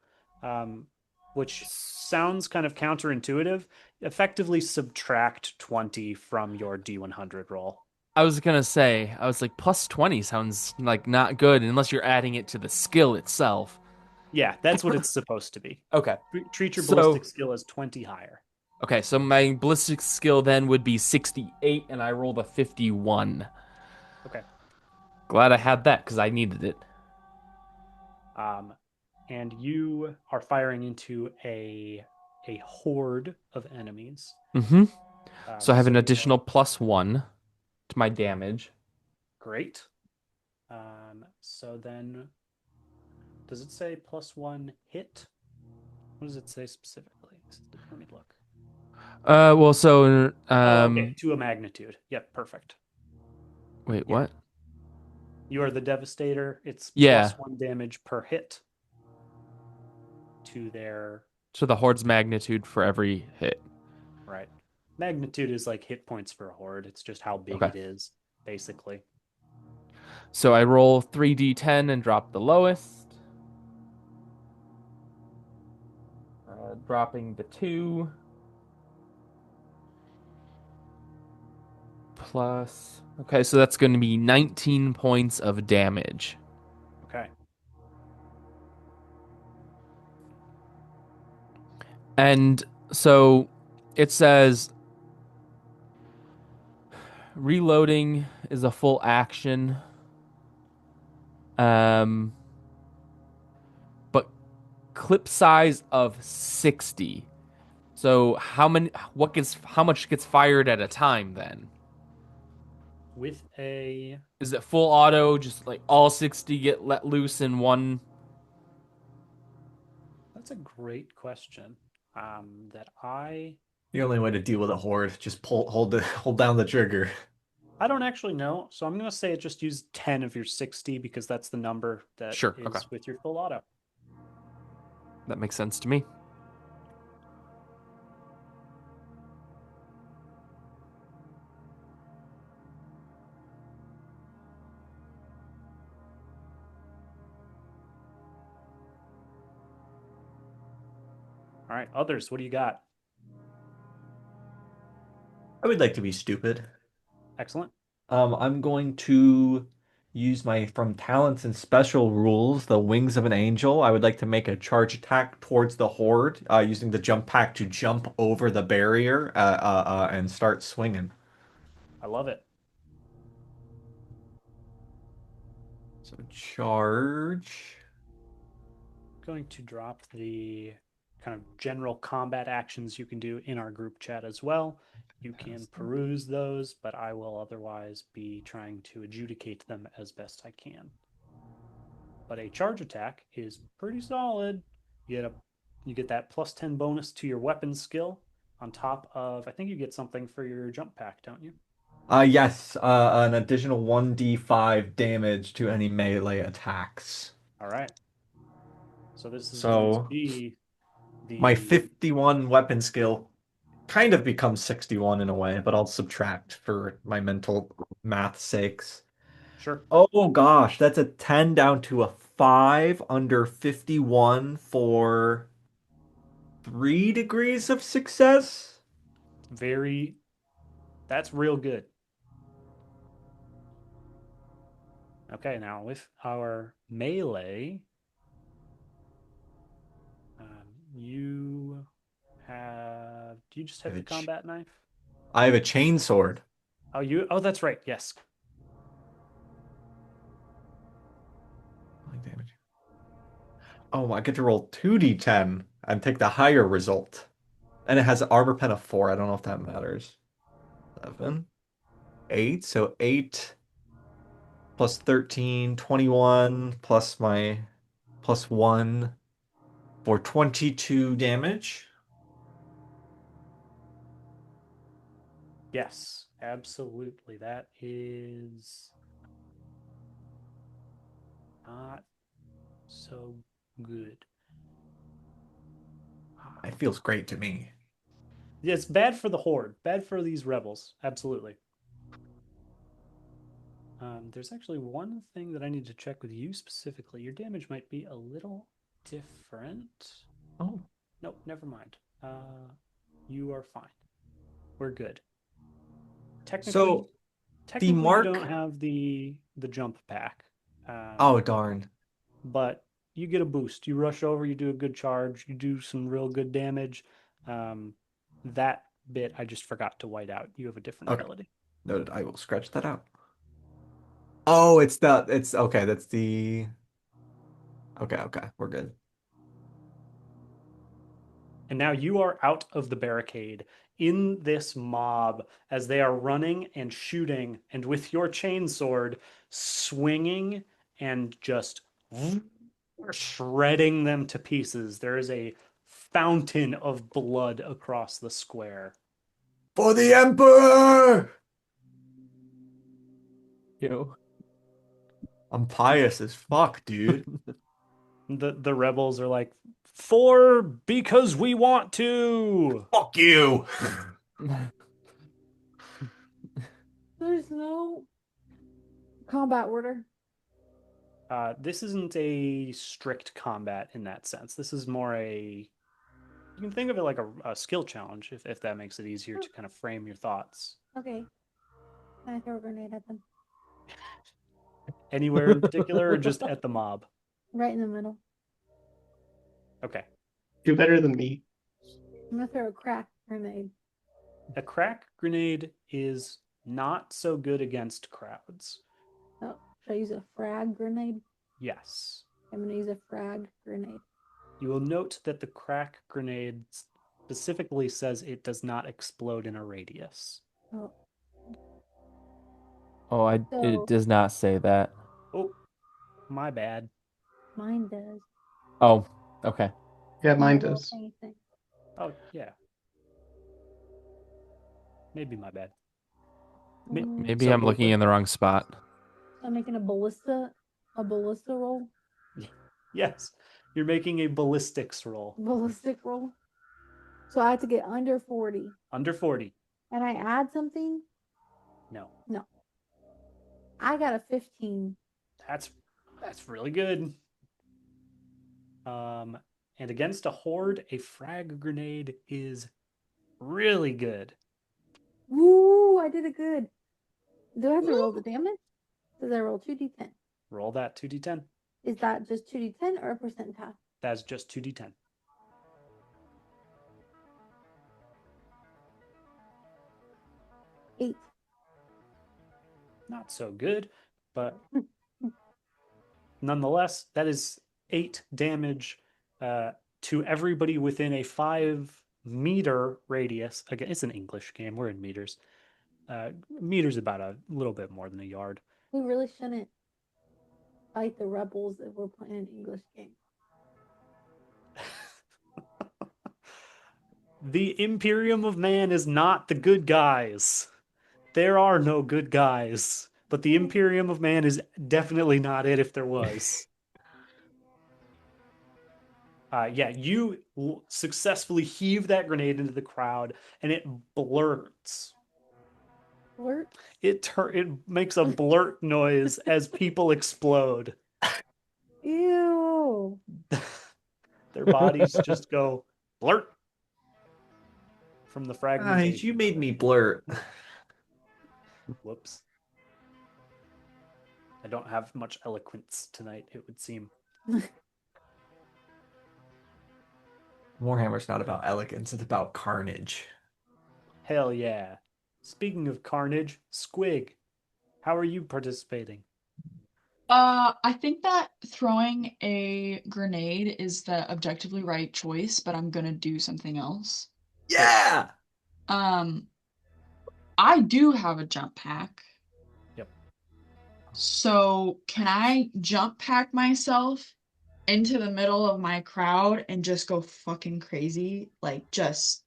which sounds kind of counterintuitive. Effectively subtract 20 from your D100 roll. I was gonna say, I was like, plus 20 sounds like not good unless you're adding it to the skill itself. Yeah, that's what it's supposed to be. Okay. Treat your So, ballistic skill as 20 higher. okay, so my ballistic skill then would be 68 and I rolled a 51. Okay. Glad I had that because I needed it. Um, and you are firing into a horde of enemies. Mm-hmm. So I have So an you additional plus 1 to my damage. great. So then, does it say plus 1 hit? What does it say specifically? Let me look. Well, so Oh, okay, to a magnitude. Yep, perfect. wait, Yeah, what? you are the Devastator. It's Yeah. plus 1 damage per hit to their So the horde's magnitude for every hit. right. Magnitude is like hit points for a horde. It's just how big Okay. it is, basically. So I roll 3d10 and drop the lowest. Dropping the 2. Plus. Okay, so that's going to be 19 points of damage. Okay. And so it says reloading is a full action. Um, but clip size of 60. So how much gets fired at a time then? With a Is it full auto, just like all 60 get let loose in one? That's a great question. That I The only way to deal with a horde, just hold down the trigger. don't actually know. So I'm gonna say just use 10 of your 60 because that's the number that Sure, okay. is with your full auto. That makes sense to me. All right, others, what do you got? I would like to be stupid. Excellent. I'm going to use my from talents and special rules, the wings of an angel. I would like to make a charge attack towards the horde, using the jump pack to jump over the barrier, and start swinging. I love it. So charge. Going to drop the kind of general combat actions you can do in our group chat as well. You can peruse those, but I will otherwise be trying to adjudicate them as best I can. But a charge attack is pretty solid. You get that plus 10 bonus to your weapon skill on top of I think you get something for your jump pack, don't you? Yes, an additional 1d5 damage to any melee attacks. All right. So this is going to So be my the 51 weapon skill kind of becomes 61 in a way, but I'll subtract for my mental math sakes. sure. Oh gosh, that's a 10 down to a 5 under 51 for 3 degrees of success. Very that's real good. Okay, now with our melee, you do you just have the combat knife? I have a chainsword. Oh, that's right. Yes. Damage. Oh, I get to roll 2d10 and take the higher result. And it has an armor pen of 4. I don't know if that matters. 7, 8. So 8 plus 13, 21 plus my plus 1 for 22 damage. Yes, absolutely. That is not so good. It feels great to me. Yeah, it's bad for the horde, bad for these rebels. Absolutely. There's actually one thing that I need to check with you specifically. Your damage might be a little different. Oh, Nope, never mind. You are fine. We're good. Technically, so the technically, you don't mark. have the jump pack, Oh, darn. but you get a boost. You rush over, you do a good charge, you do some real good damage. Um, that bit I just forgot to white out. You have a different Okay, ability. noted. I will scratch that out. Oh, it's okay. That's the okay. Okay, we're good. And now you are out of the barricade in this mob as they are running and shooting, and with your chainsword swinging and just shredding them to pieces. There is a fountain of blood across the square. For the Emperor! You. I'm pious as fuck, dude. The rebels are like, "For because we want to." Fuck you. There's no combat order. This isn't a strict combat in that sense. This is more you can think of it like a skill challenge if that makes it easier to kind of frame your thoughts. Okay. Can I throw a grenade at them? Anywhere in particular or just at the mob? Right in the middle. Okay. Do better than me. I'm gonna throw a crack grenade. A crack grenade is not so good against crowds. Oh, should I use a frag grenade? Yes. I'm gonna use a frag grenade. You will note that the crack grenade specifically says it does not explode in a radius. Oh, Oh, it so does not say that. Oh, my bad. mine does. Oh, okay. Yeah, I mine don't roll does. anything. Oh, yeah. Maybe my bad. Maybe So I'm looking in the wrong spot. I'm making a ballista roll. yes, you're making a ballistics roll. Ballistic roll. So I have to get under 40. Under 40. And I add something? No. No. I got a 15. That's really good. And against a horde, a frag grenade is really good. Woo, I did it good. Do I have to roll the damage? Does I roll 2d10? Roll that 2d10. Is that just 2d10 or a percentile? That's just 2d10. 8. Not so good, but nonetheless, that is 8 damage to everybody within a 5-meter radius. Again, it's an English game. We're in meters. Meters about a little bit more than a yard. We really shouldn't fight the rebels if we're playing an English game. The Imperium of Man is not the good guys. There are no good guys. But the Imperium of Man is definitely not it if there was. Yeah, you successfully heave that grenade into the crowd, and it blurts. Blurt? It makes a blurt noise as people explode. Ew. Their bodies just go blurt from the Guys, fragmentation. you made me blurt. Whoops. I don't have much eloquence tonight, it would seem. Warhammer's not about elegance, it's about carnage. Hell yeah. Speaking of carnage, Squig, how are you participating? I think that throwing a grenade is the objectively right choice, but I'm gonna do something else. Yeah! I do have a jump pack. Yep. So can I jump pack myself into the middle of my crowd and just go fucking crazy? Like just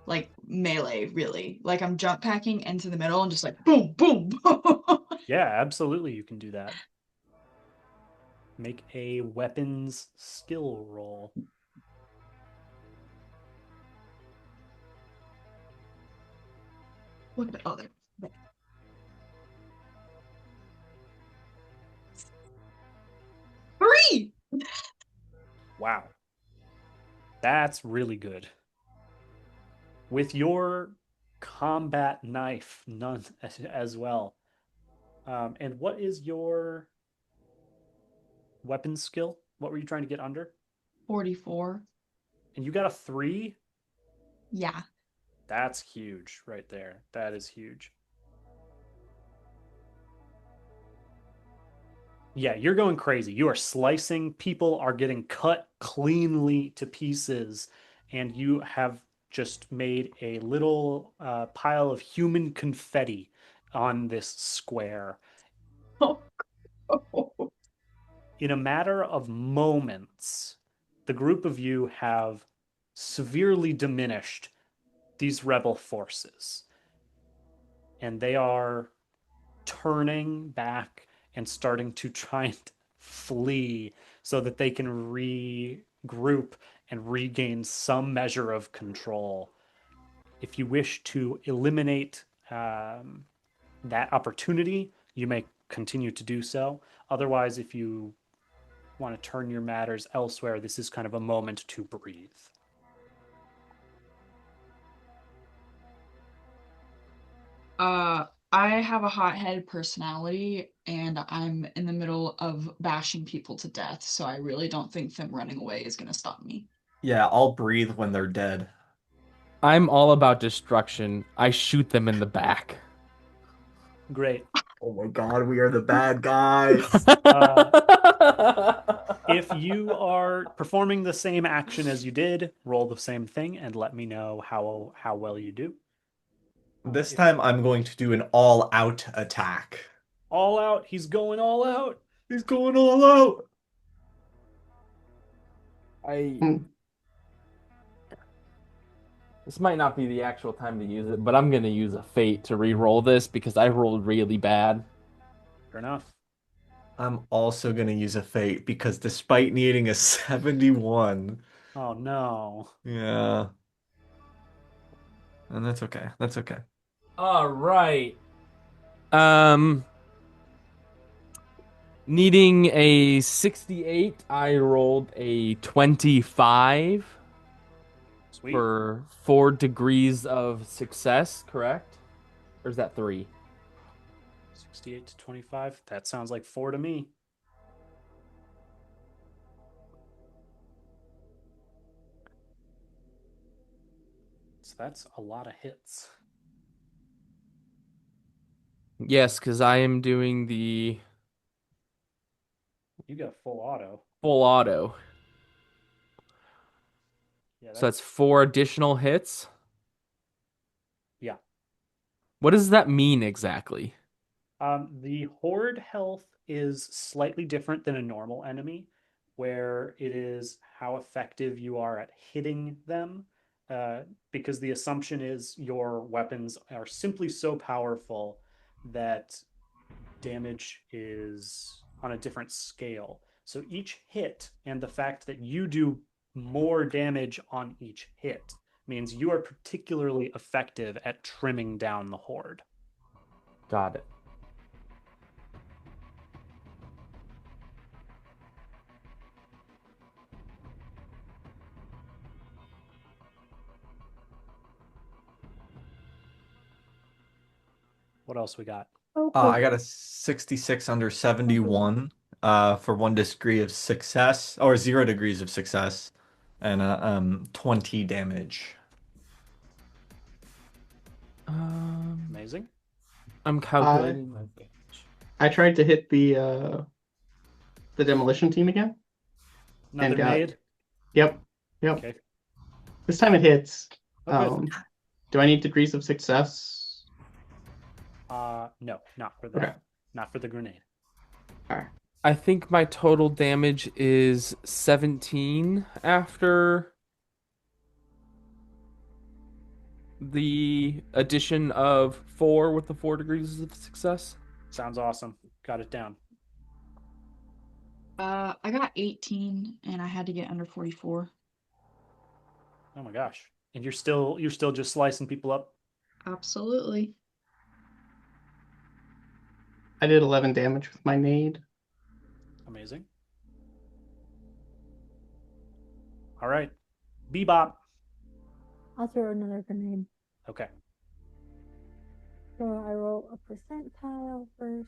like melee, really. Like I'm jump packing into the middle and just like boom, boom. Yeah, absolutely, you can do that. Make a weapons skill roll. Look at the other. Three. Wow. That's really good. With your combat knife, none as well. And what is your weapons skill? What were you trying to get under? 44. And you got a 3? Yeah. That's huge right there. That is huge. Yeah, you're going crazy. You are slicing. People are getting cut cleanly to pieces, and you have just made a little pile of human confetti on this square. In a matter of moments, the group of you have severely diminished these rebel forces, and they are turning back and starting to try and flee so that they can regroup and regain some measure of control. If you wish to eliminate that opportunity, you may continue to do so. Otherwise, if you want to turn your matters elsewhere, this is kind of a moment to breathe. I have a hot-headed personality and I'm in the middle of bashing people to death, so I really don't think them running away is gonna stop me. Yeah, I'll breathe when they're dead. I'm all about destruction. I shoot them in the back. Great. Oh my God, we are the bad guys. If you are performing the same action as you did, roll the same thing and let me know how well you do. This time I'm going to do an all-out attack. All out. He's going all out. He's going all out. I This might not be the actual time to use it, but I'm gonna use a fate to re-roll this because I rolled really bad. Fair enough. I'm also going to use a fate because despite needing a 71, Oh no. yeah, and that's okay. That's okay. All right. Um, Needing a 68, I rolled a 25 Sweet. for 4 degrees of success, correct? Or is that 3? 68 to 25. That sounds like 4 to me. So that's a lot of hits. Yes, because I am doing the You got full auto. full auto. Yeah, So that's 4 additional hits. yeah. What does that mean exactly? The horde health is slightly different than a normal enemy, where it is how effective you are at hitting them. Because the assumption is your weapons are simply so powerful that damage is on a different scale. So each hit and the fact that you do more damage on each hit means you are particularly effective at trimming down the horde. Got it. What else we got? I got a 66 under 71 for 1 degree of success, or 0 degrees of success, and 20 damage. Amazing. I'm calculating my damage. I tried to hit the demolition team again. Another got- nade? Yep. Okay. This time it hits. Oh, good. Do I need degrees of success? No, not for that. Okay. Not for the grenade. All right. I think my total damage is 17 after the addition of 4 with the 4 degrees of success? Sounds awesome. Got it down. I got 18 and I had to get under 44. Oh my gosh. And you're still just slicing people up? Absolutely. I did 11 damage with my nade. Amazing. All right. Bebop. I'll throw another grenade. Okay. So I roll a percentile first.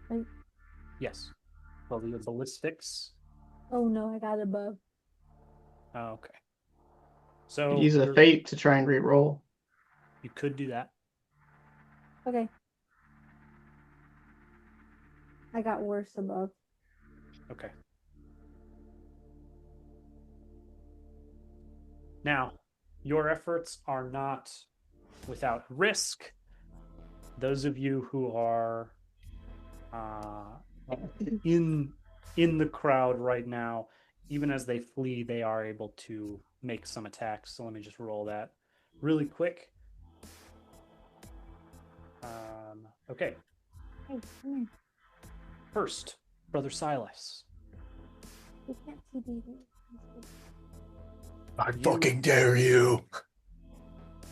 Right? Yes. Well, the ballistics. Oh no, I got it above. Oh, okay. So Use a you're- fate to try and re-roll. you could do that. Okay. I got worse above. Okay. Now, your efforts are not without risk. Those of you who are in the crowd right now, even as they flee, they are able to make some attacks. So let me just roll that really quick. Okay. Hey, come here. First, Brother Silas. You can't see David. I fucking dare you.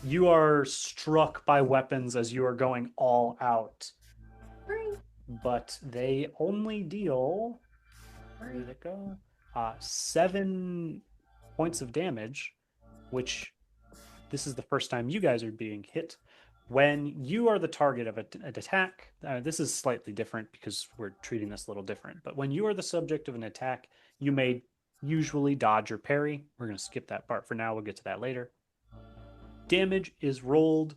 You are struck by weapons as you are going all out, Hurry. but they only deal. Where did it go? 7 points of damage, which this is the first time you guys are being hit. When you are the target of an attack, this is slightly different because we're treating this a little different. But when you are the subject of an attack, you may usually dodge or parry. We're going to skip that part for now. We'll get to that later. Damage is rolled,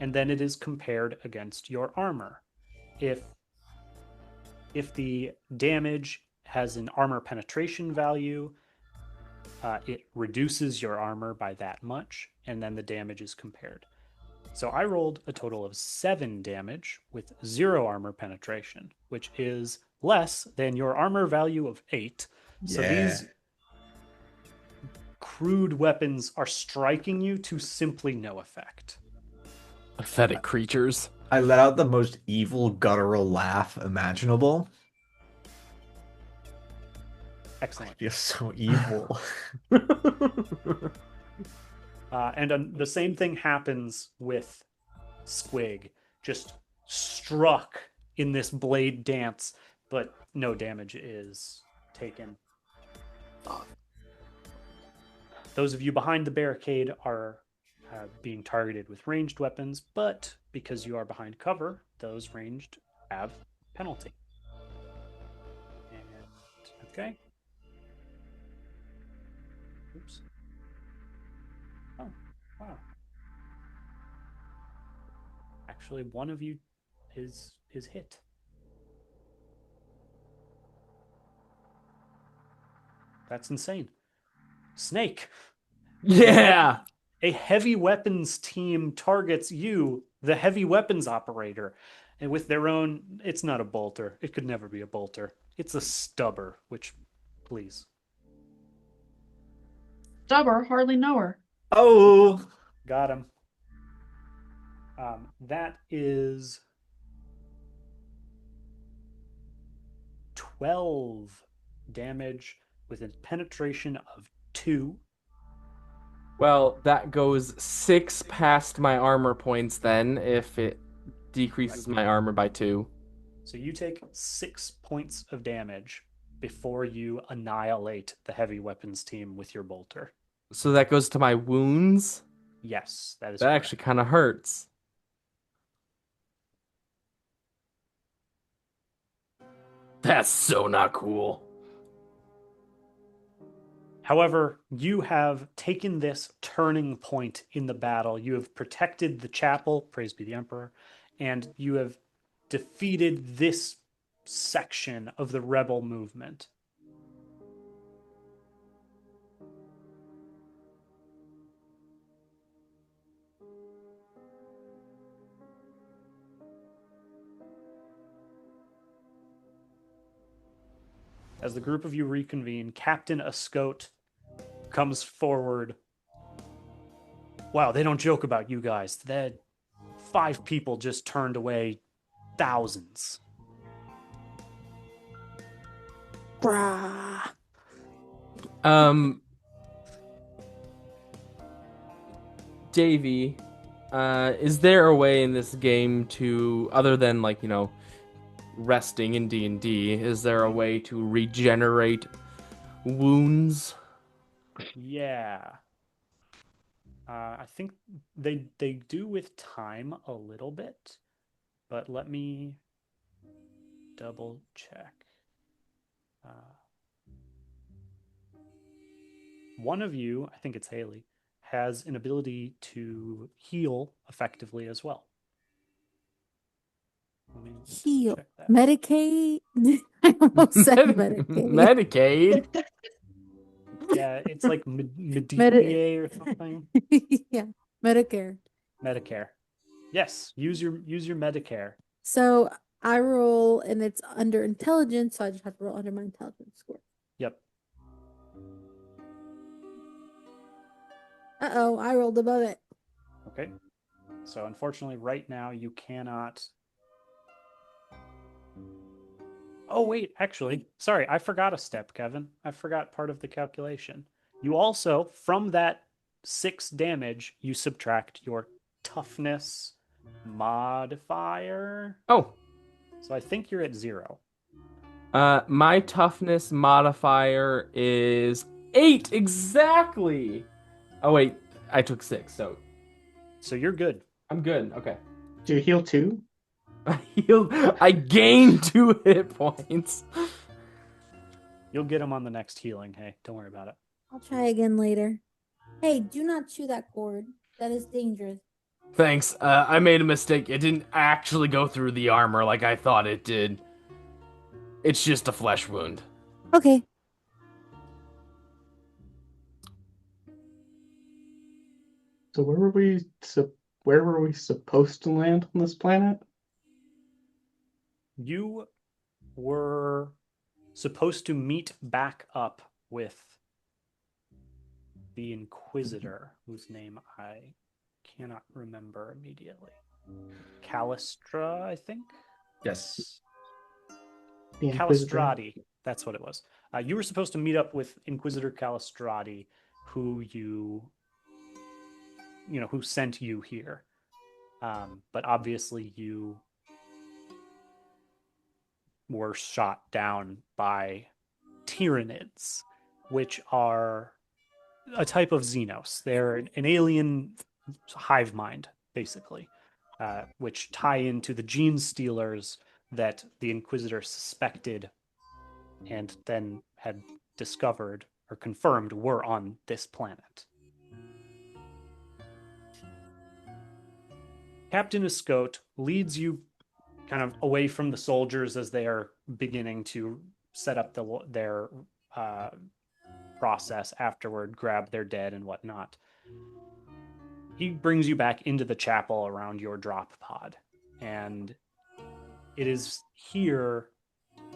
and then it is compared against your armor. If the damage has an armor penetration value, it reduces your armor by that much, and then the damage is compared. So I rolled a total of 7 damage with 0 armor penetration, which is less than your armor value of 8. So these crude weapons are striking you to simply no effect. Pathetic creatures. I let out the most evil guttural laugh imaginable. Excellent. You're so evil. And the same thing happens with Squig, just struck in this blade dance, but no damage is taken. Those of you behind the barricade are being targeted with ranged weapons, but because you are behind cover, those ranged have penalty. And, okay. Oops. Oh, wow. Actually, one of you is hit. That's insane. Snake. Yeah. A heavy weapons team targets you, the heavy weapons operator, and with their own. It's not a bolter. It could never be a bolter. It's a stubber. Which, please. Stubber, hardly know her. Oh, Got him. That is 12 damage with a penetration of 2. Well, that goes 6 past my armor points then, if it decreases my armor by 2. So you take 6 points of damage before you annihilate the heavy weapons team with your bolter. So that goes to my wounds. Yes, that is That correct. actually kind of hurts. That's so not cool. However, you have taken this turning point in the battle. You have protected the chapel, praise be the Emperor, and you have defeated this section of the rebel movement. As the group of you reconvene, Captain Ascote comes forward Wow, they don't joke about you guys. That 5 people just turned away thousands. Brah. Um, Davey, is there a way in this game to, other than like, resting in D&D, is there a way to regenerate wounds? Yeah. I think they do with time a little bit, but let me double check. One of you, I think it's Haley, has an ability to heal effectively as well. Let me Heal. check that. Medicaid. I almost said Medicaid. Medicaid? Yeah, it's like Medi- Medicare or something. yeah, Medicare. Medicare. Yes, use your Medicare. So I roll, and it's under intelligence, so I just have to roll under my intelligence score. Yep. Uh-oh, I rolled above it. Okay. So unfortunately, right now you cannot. Oh wait, actually, sorry, I forgot a step, Kevin. I forgot part of the calculation. You also, from that 6 damage, you subtract your toughness modifier. Oh, So I think you're at 0. my toughness modifier is 8 exactly. Oh wait, I took 6, so So you're good. I'm good. Okay. Do you heal too? I healed. I gained 2 hit points. You'll get them on the next healing. Hey, don't worry about it. I'll try again later. Hey, do not chew that cord. That is dangerous. Thanks. I made a mistake. It didn't actually go through the armor like I thought it did. It's just a flesh wound. Okay. So where were we supposed to land on this planet? You were supposed to meet back up with the Inquisitor, whose name I cannot remember immediately. Callistra, I think? Yes. The Inquisitor. Callistrati. That's what it was. You were supposed to meet up with Inquisitor Callistrati, who who sent you here. But obviously you were shot down by Tyranids, which are a type of Xenos. They're an alien hive mind, basically, which tie into the gene stealers that the Inquisitor suspected and then had discovered or confirmed were on this planet. Captain Escote leads you kind of away from the soldiers as they are beginning to set up their process afterward, grab their dead and whatnot. He brings you back into the chapel around your drop pod, and it is here,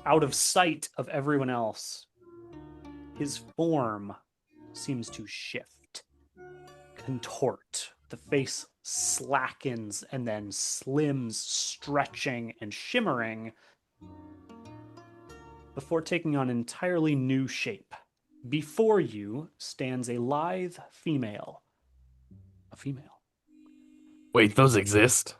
out of sight of everyone else, his form seems to shift, contort. The face slackens and then slims, stretching and shimmering before taking on an entirely new shape. Before you stands a lithe female. A female. Wait, those exist?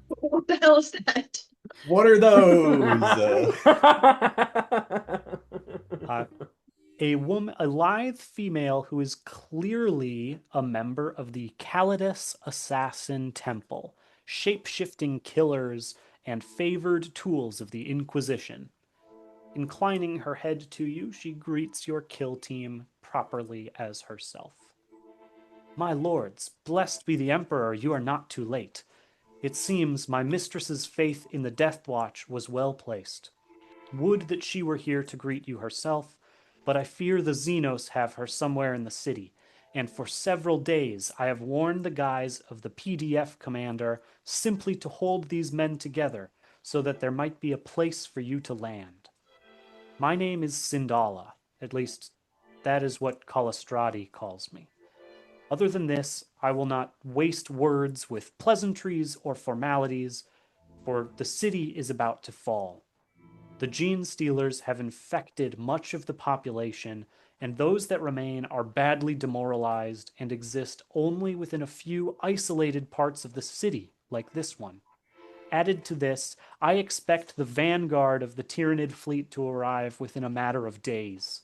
What the hell is that? What are those? A lithe female who is clearly a member of the Calidus Assassin Temple, shape-shifting killers and favored tools of the Inquisition. Inclining her head to you, she greets your kill team properly as herself. My lords, blessed be the Emperor, you are not too late. It seems my mistress's faith in the Deathwatch was well placed. Would that she were here to greet you herself, but I fear the Xenos have her somewhere in the city, and for several days I have warned the guys of the PDF commander simply to hold these men together so that there might be a place for you to land. My name is Sindala, at least that is what Callistrati calls me. Other than this, I will not waste words with pleasantries or formalities, for the city is about to fall. The gene stealers have infected much of the population, and those that remain are badly demoralized and exist only within a few isolated parts of the city, like this one. Added to this, I expect the vanguard of the Tyranid fleet to arrive within a matter of days.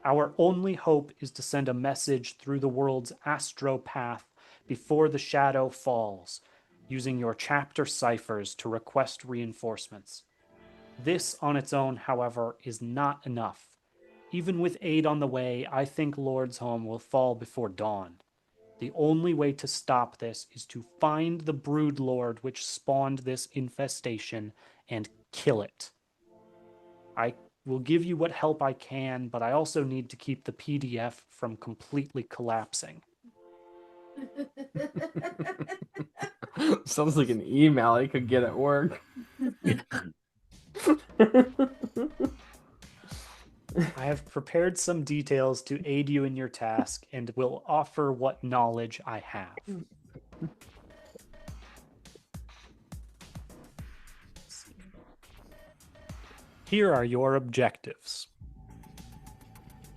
Our only hope is to send a message through the world's astro path before the shadow falls, using your chapter ciphers to request reinforcements. This on its own, however, is not enough. Even with aid on the way, I think Lord's Home will fall before dawn. The only way to stop this is to find the brood lord which spawned this infestation and kill it. I will give you what help I can, but I also need to keep the PDF from completely collapsing. Sounds like an email I could get at work. I have prepared some details to aid you in your task and will offer what knowledge I have. Here are your objectives.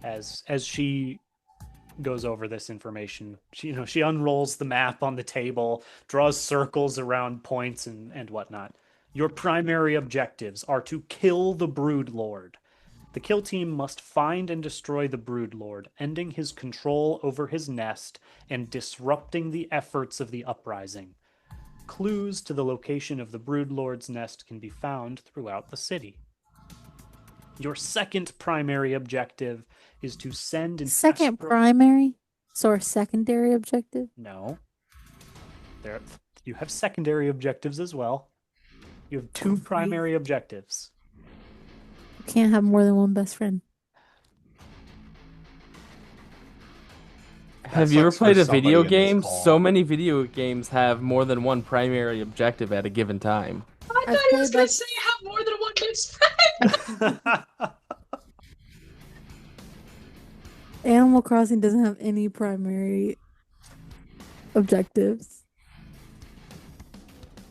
As she goes over this information, she unrolls the map on the table, draws circles around points and whatnot. Your primary objectives are to kill the Brood Lord. The kill team must find and destroy the Brood Lord, ending his control over his nest and disrupting the efforts of the uprising. Clues to the location of the Brood Lord's nest can be found throughout the city. Your second primary objective is to send an Second primary? So our secondary objective? No. You have secondary objectives as well. You have two primary objectives. You can't have more than one best friend. Have you ever played a video game? So many video games have more than one primary objective at a given time. I thought he was going to say have more than one best friend. Animal Crossing doesn't have any primary objectives.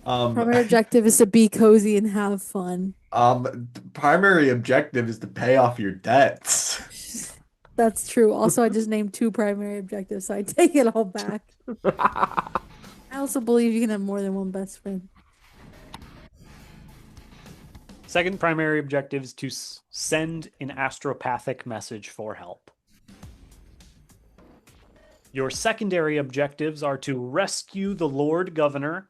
Primary objective is to be cozy and have fun. The primary objective is to pay off your debts. That's true. Also, I just named two primary objectives, so I take it all back. I also believe you can have more than one best friend. Second primary objective is to send an astropathic message for help. Your secondary objectives are to rescue the Lord Governor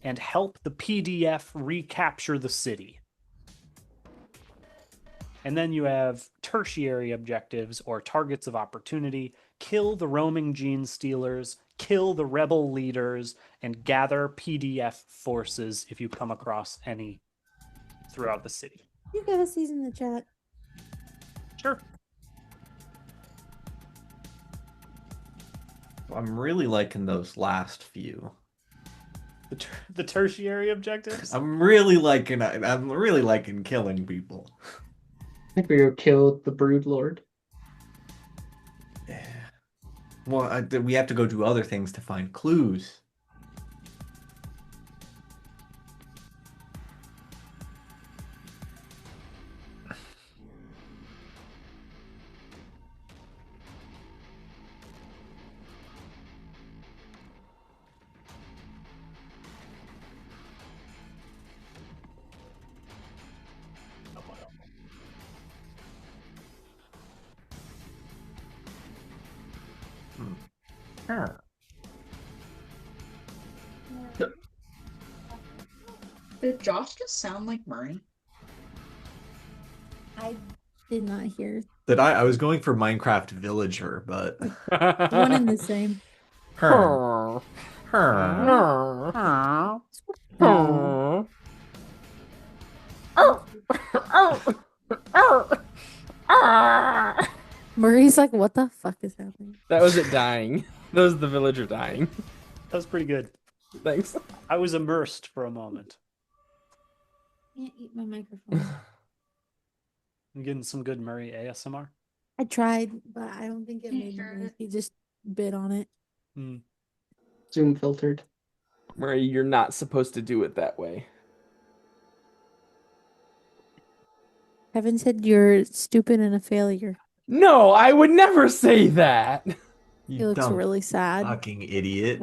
and help the PDF recapture the city. And then you have tertiary objectives or targets of opportunity: kill the roaming gene stealers, kill the rebel leaders, and gather PDF forces if you come across any throughout the city. You give us these in the chat. Sure. I'm really liking those last few. The tertiary objectives? I'm really liking killing people. I think we killed the Brood Lord. Yeah. Well, we have to go do other things to find clues. Did Josh just sound like Murray? I did not hear. I was going for Minecraft Villager, but One and the same. Murray's like, what the fuck is happening? That was it dying. That was the villager dying. That was pretty good. Thanks. I was immersed for a moment. Can't eat my microphone. I'm getting some good Murray ASMR. I tried, but I don't think it made noise. He just bit on it. Hmm. Zoom filtered. Murray, you're not supposed to do it that way. Kevin said you're stupid and a failure. No, I would never say that. He You looks dumb really sad. fucking idiot.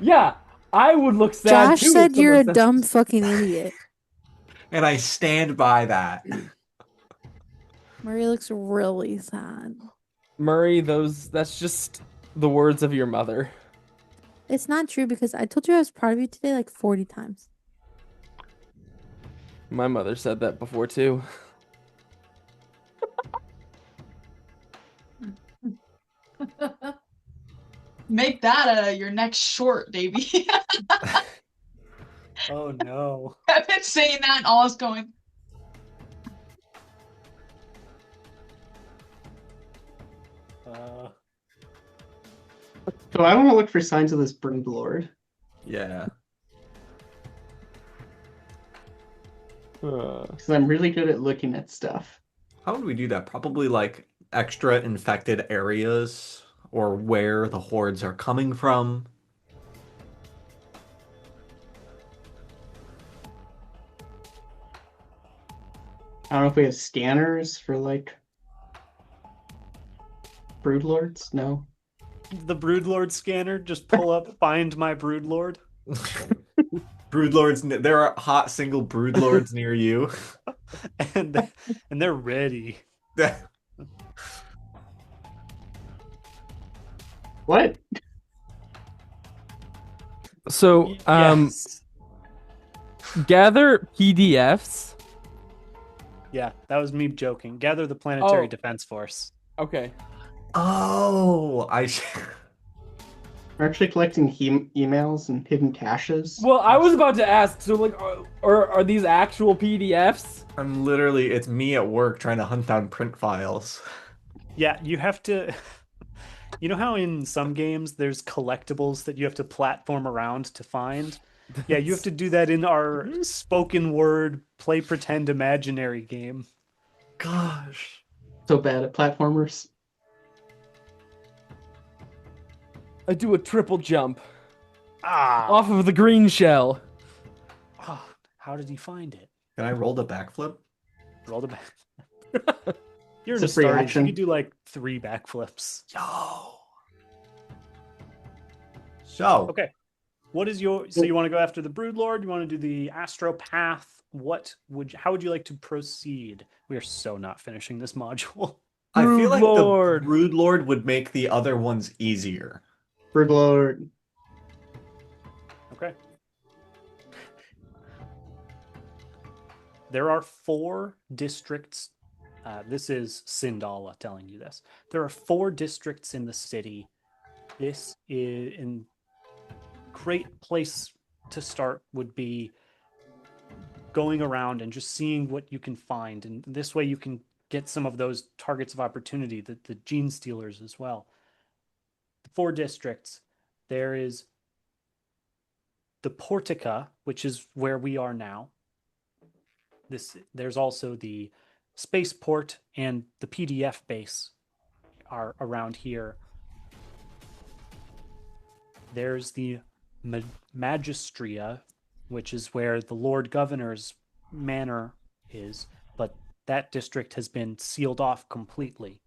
Yeah, I would look sad Josh too if said you're someone a said dumb fucking idiot. And I stand by that. Murray looks really sad. Murray, that's just the words of your mother. It's not true because I told you I was proud of you today like 40 times. My mother said that before too. Make that your next short, Davey. Oh no. I've been saying that and all is going. So I want to look for signs of this Broodlord. Yeah. Because I'm really good at looking at stuff. How would we do that? Probably like extra infected areas or where the hordes are coming from. I don't know if we have scanners for like Broodlords. No. The Broodlord scanner, just pull up, find my Broodlord. Broodlords, there are hot single broodlords near you. and they're ready. What? So, Yes. gather PDFs. Yeah, that was me joking. Gather the Planetary Oh. Defense Force. Okay. Oh, We're actually collecting emails and hidden caches. Well, I was about to ask, so like, are these actual PDFs? I'm literally, it's me at work trying to hunt down print files. Yeah, you have to. You know how in some games there's collectibles that you have to platform around to find? Yeah, you have to do that in our spoken word play pretend imaginary game. Gosh. So bad at platformers. I do a triple jump Ah, off of the green shell. oh, how did he find it? Can I roll the backflip? Roll the back. You're It's in a a free starting. action. You could do like 3 backflips. Yo. So, Okay. What is your? So you want to go after the Broodlord? You want to do the Astro Path? How would you like to proceed? We are so not finishing this module. I feel like the Broodlord. Broodlord would make the other ones easier. Broodlord. Okay. There are 4 districts. This is Sindala telling you this. There are 4 districts in the city. This is a great place to start would be going around and just seeing what you can find. And this way you can get some of those targets of opportunity, the gene stealers as well. The 4 districts. There is the Portica, which is where we are now. There's also the spaceport and the PDF base are around here. There's the Magistria, which is where the Lord Governor's manor is, but that district has been sealed off completely.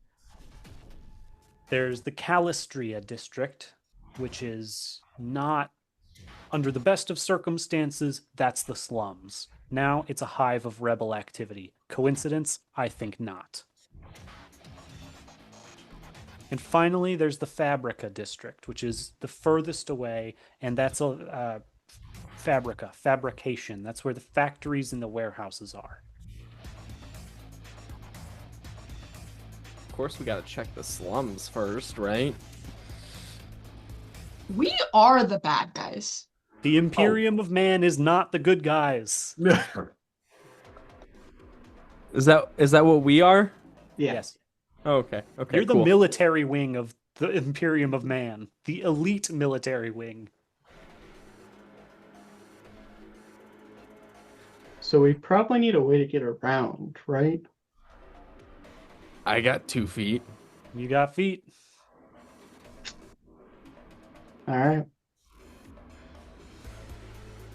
There's the Calistria district, which is not, under the best of circumstances, that's the slums. Now it's a hive of rebel activity. Coincidence? I think not. And finally, there's the Fabrica district, which is the furthest away, and that's a fabrication. That's where the factories and the warehouses are. Of course, we gotta check the slums first, right? We are the bad guys. The Imperium of Man is not the good guys. Is that what we are? Yeah. Yes. Oh, okay. Okay. You're the cool. military wing of the Imperium of Man, the elite military wing. So we probably need a way to get around, right? I got 2 feet. You got feet. All right.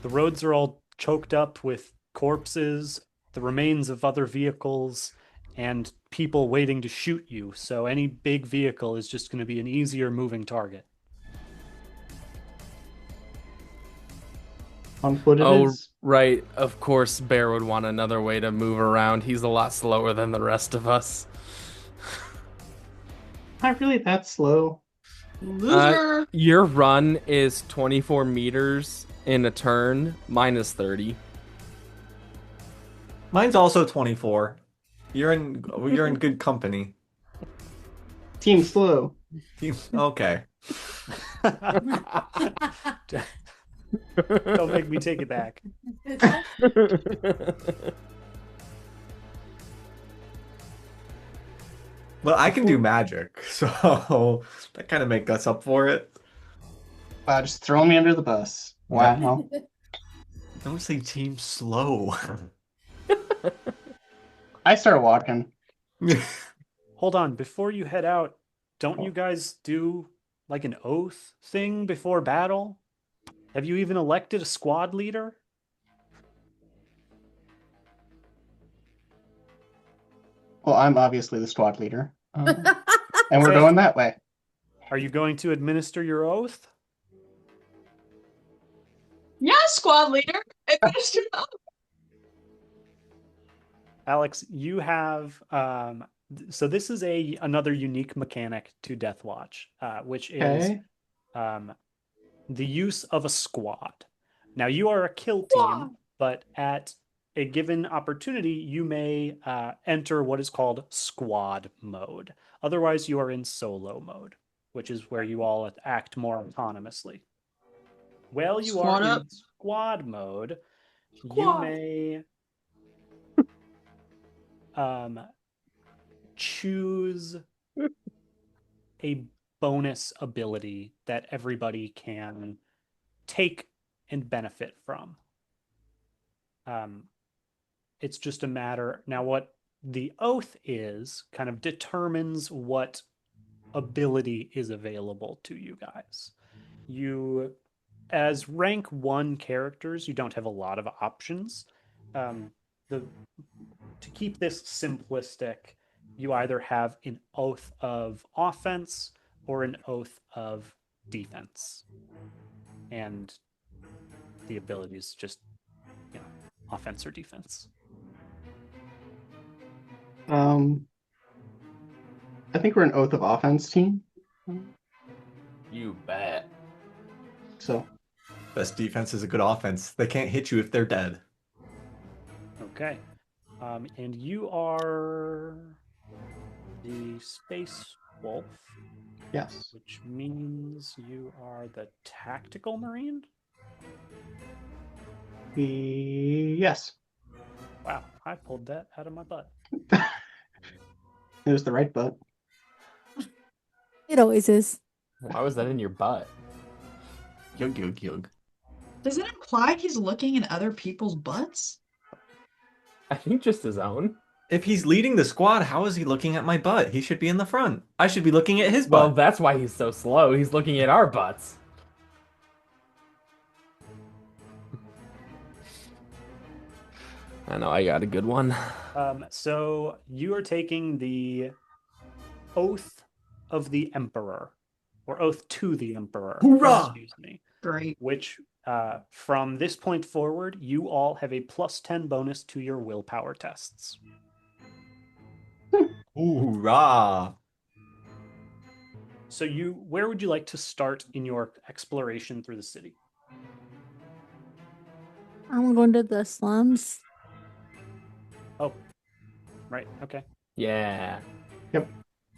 The roads are all choked up with corpses, the remains of other vehicles, and people waiting to shoot you. So any big vehicle is just going to be an easier moving target. On foot it Oh, is. right. Of course, Bear would want another way to move around. He's a lot slower than the rest of us. Not really that slow. Loser. Your run is 24 meters in a turn. Mine is 30. Mine's also 24. You're in good company. Team slow. Okay. Don't make me take it back. Well, I can do magic, so that kind of makes us up for it. Wow, just throw me under the bus. Wow. Don't say team slow. I start walking. Hold on, before you head out, don't you guys do like an oath thing before battle? Have you even elected a squad leader? Well, I'm obviously the squad leader. And we're Okay. going that way. Are you going to administer your oath? Yeah, squad leader. Administer the oath. Alex, you have so this is another unique mechanic to Deathwatch, which is Okay. the use of a squad. Now you are a kill team, but at a given opportunity, you may enter what is called squad mode. Otherwise, you are in solo mode, which is where you all act more autonomously. While you Squad are up. in squad mode, you Squad. may choose a bonus ability that everybody can take and benefit from. It's just a matter now what the oath is kind of determines what ability is available to you guys. You, as rank 1 characters, you don't have a lot of options. To keep this simplistic, you either have an oath of offense or an oath of defense. And the ability is just, offense or defense. I think we're an Oath of Offense team. You bet. So Best defense is a good offense. They can't hit you if they're dead. Okay. And you are the Space Wolf, yes. which means you are the Tactical Marine? Yes. Wow, I pulled that out of my butt. It was the right butt. It always is. Why was that in your butt? Yug, yug, yug. Does it imply he's looking in other people's butts? I think just his own. If he's leading the squad, how is he looking at my butt? He should be in the front. I should be looking at his Well, butt. that's why he's so slow. He's looking at our butts. I know I got a good one. So you are taking the Oath of the Emperor, or Oath to the Emperor. Hoorah! Excuse me. Great. Which, from this point forward, you all have a +10 bonus to your willpower tests. Hoorah! So where would you like to start in your exploration through the city? I'm going to the slums. Oh, right. Okay. Yeah. Yep.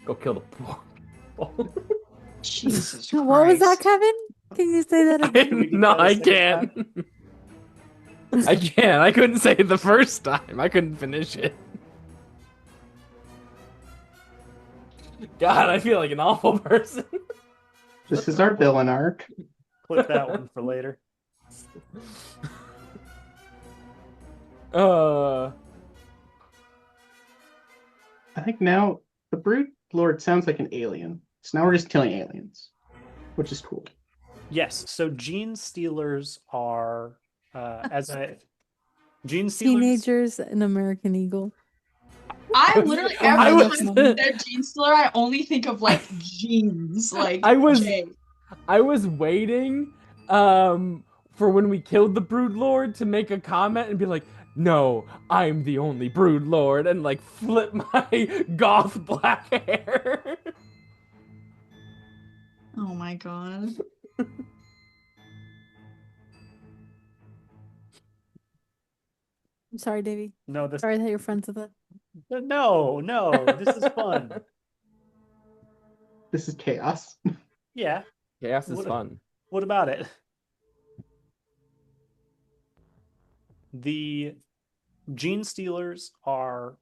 Go kill the poor. Jesus What was that, Christ. Kevin? Can you say that again? No, that a I second can't. I can't. I couldn't say it the first time. I couldn't finish it. God, I feel like an awful person. This is our villain arc. Clip that one for later. I think now the Brute Lord sounds like an alien. So now we're just killing aliens, which is cool. Yes, so gene stealers are as a gene stealers. Teenagers and American Eagle. I literally I every Combine was time them. you said Gene Stealer, I only think of like jeans, like I was Jay. I was waiting for when we killed the Brood Lord to make a comment and be like, "No, I'm the only Brood Lord," and like flip my goth black hair. Oh my god. I'm sorry, Davey. No, this Sorry that you're friends with it. no, this is fun. This is chaos. Yeah, Chaos is What- fun. what about it? The gene stealers are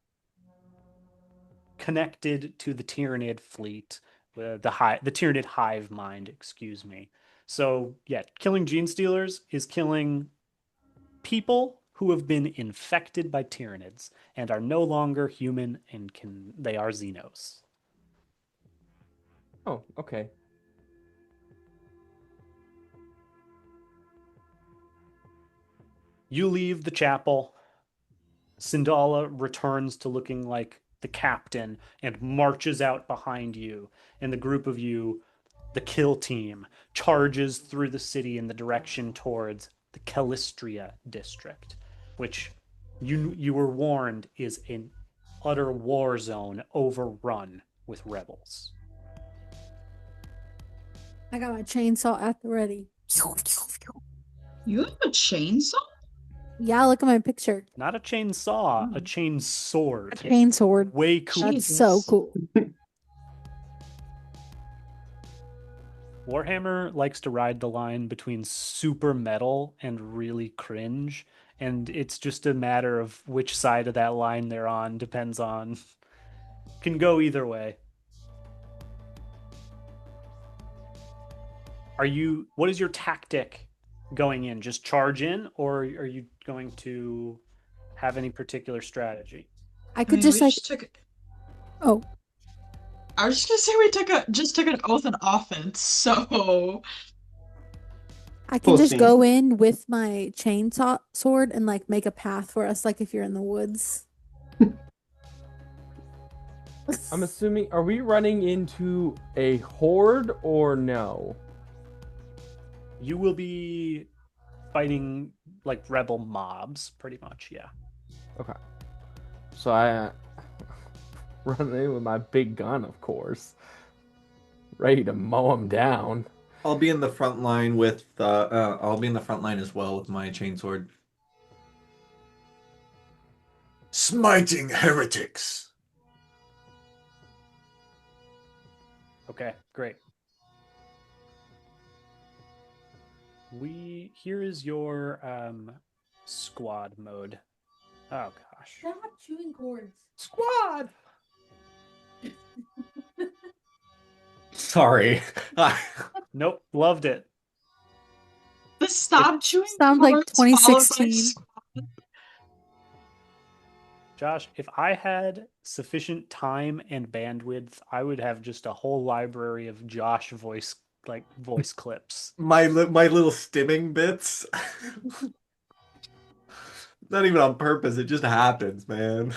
connected to the Tyranid fleet, the Tyranid hive mind, excuse me. So yeah, killing gene stealers is killing people who have been infected by Tyranids and are no longer human and they are Xenos. Oh, okay. You leave the chapel. Sindala returns to looking like the captain and marches out behind you. And the group of you, the kill team, charges through the city in the direction towards the Calistria district, which you were warned is an utter war zone overrun with rebels. I got my chainsaw at the ready. You have a chainsaw? Yeah, look at my picture. Not a chainsaw, a chain A sword. chain sword. Way cool. That's so Jesus. cool. Warhammer likes to ride the line between super metal and really cringe, and it's just a matter of which side of that line they're on, depends on. Can go either way. What is your tactic going in? Just charge in, or are you going to have any particular strategy? I could just we like, just took. oh, I was just gonna say we just took an oath on offense, so I can Full just steam. go in with my chainsaw sword and like make a path for us, like if you're in the woods. I'm assuming, are we running into a horde or no? You will be fighting like rebel mobs, pretty much, yeah. Okay. So I run in with my big gun, of course, ready to mow them down. I'll be in the front line with I'll be in the front line as well with my chainsword. Smiting heretics. Okay, great. Here is your squad mode. Oh gosh. Stop chewing cords. Squad. Sorry. Nope, loved it. the stop chewing Sounds like cords followed by 2016. Josh, if I had sufficient time and bandwidth, I would have just a whole library of Josh voice clips. My little stimming bits. Not even on purpose, it just happens, man.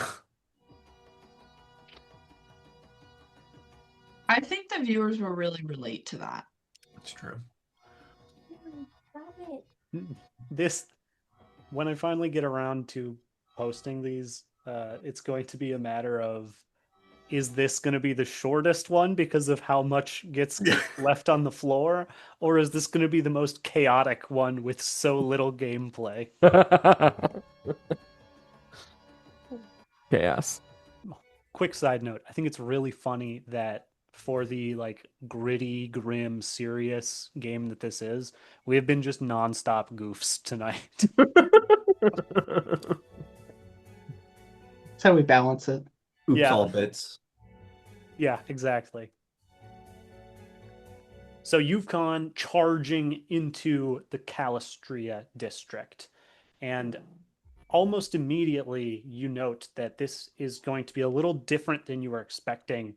I think the viewers will really relate to that. It's true. When I finally get around to posting these, it's going to be a matter of, is this going to be the shortest one because of how much gets left on the floor, or is this going to be the most chaotic one with so little gameplay? Chaos. Quick side note, I think it's really funny that for the like gritty, grim, serious game that this is, we have been just nonstop goofs tonight. That's how we balance it. Oops, Yeah. all bits. Yeah, exactly. So you've gone charging into the Calistria district, and almost immediately you note that this is going to be a little different than you were expecting.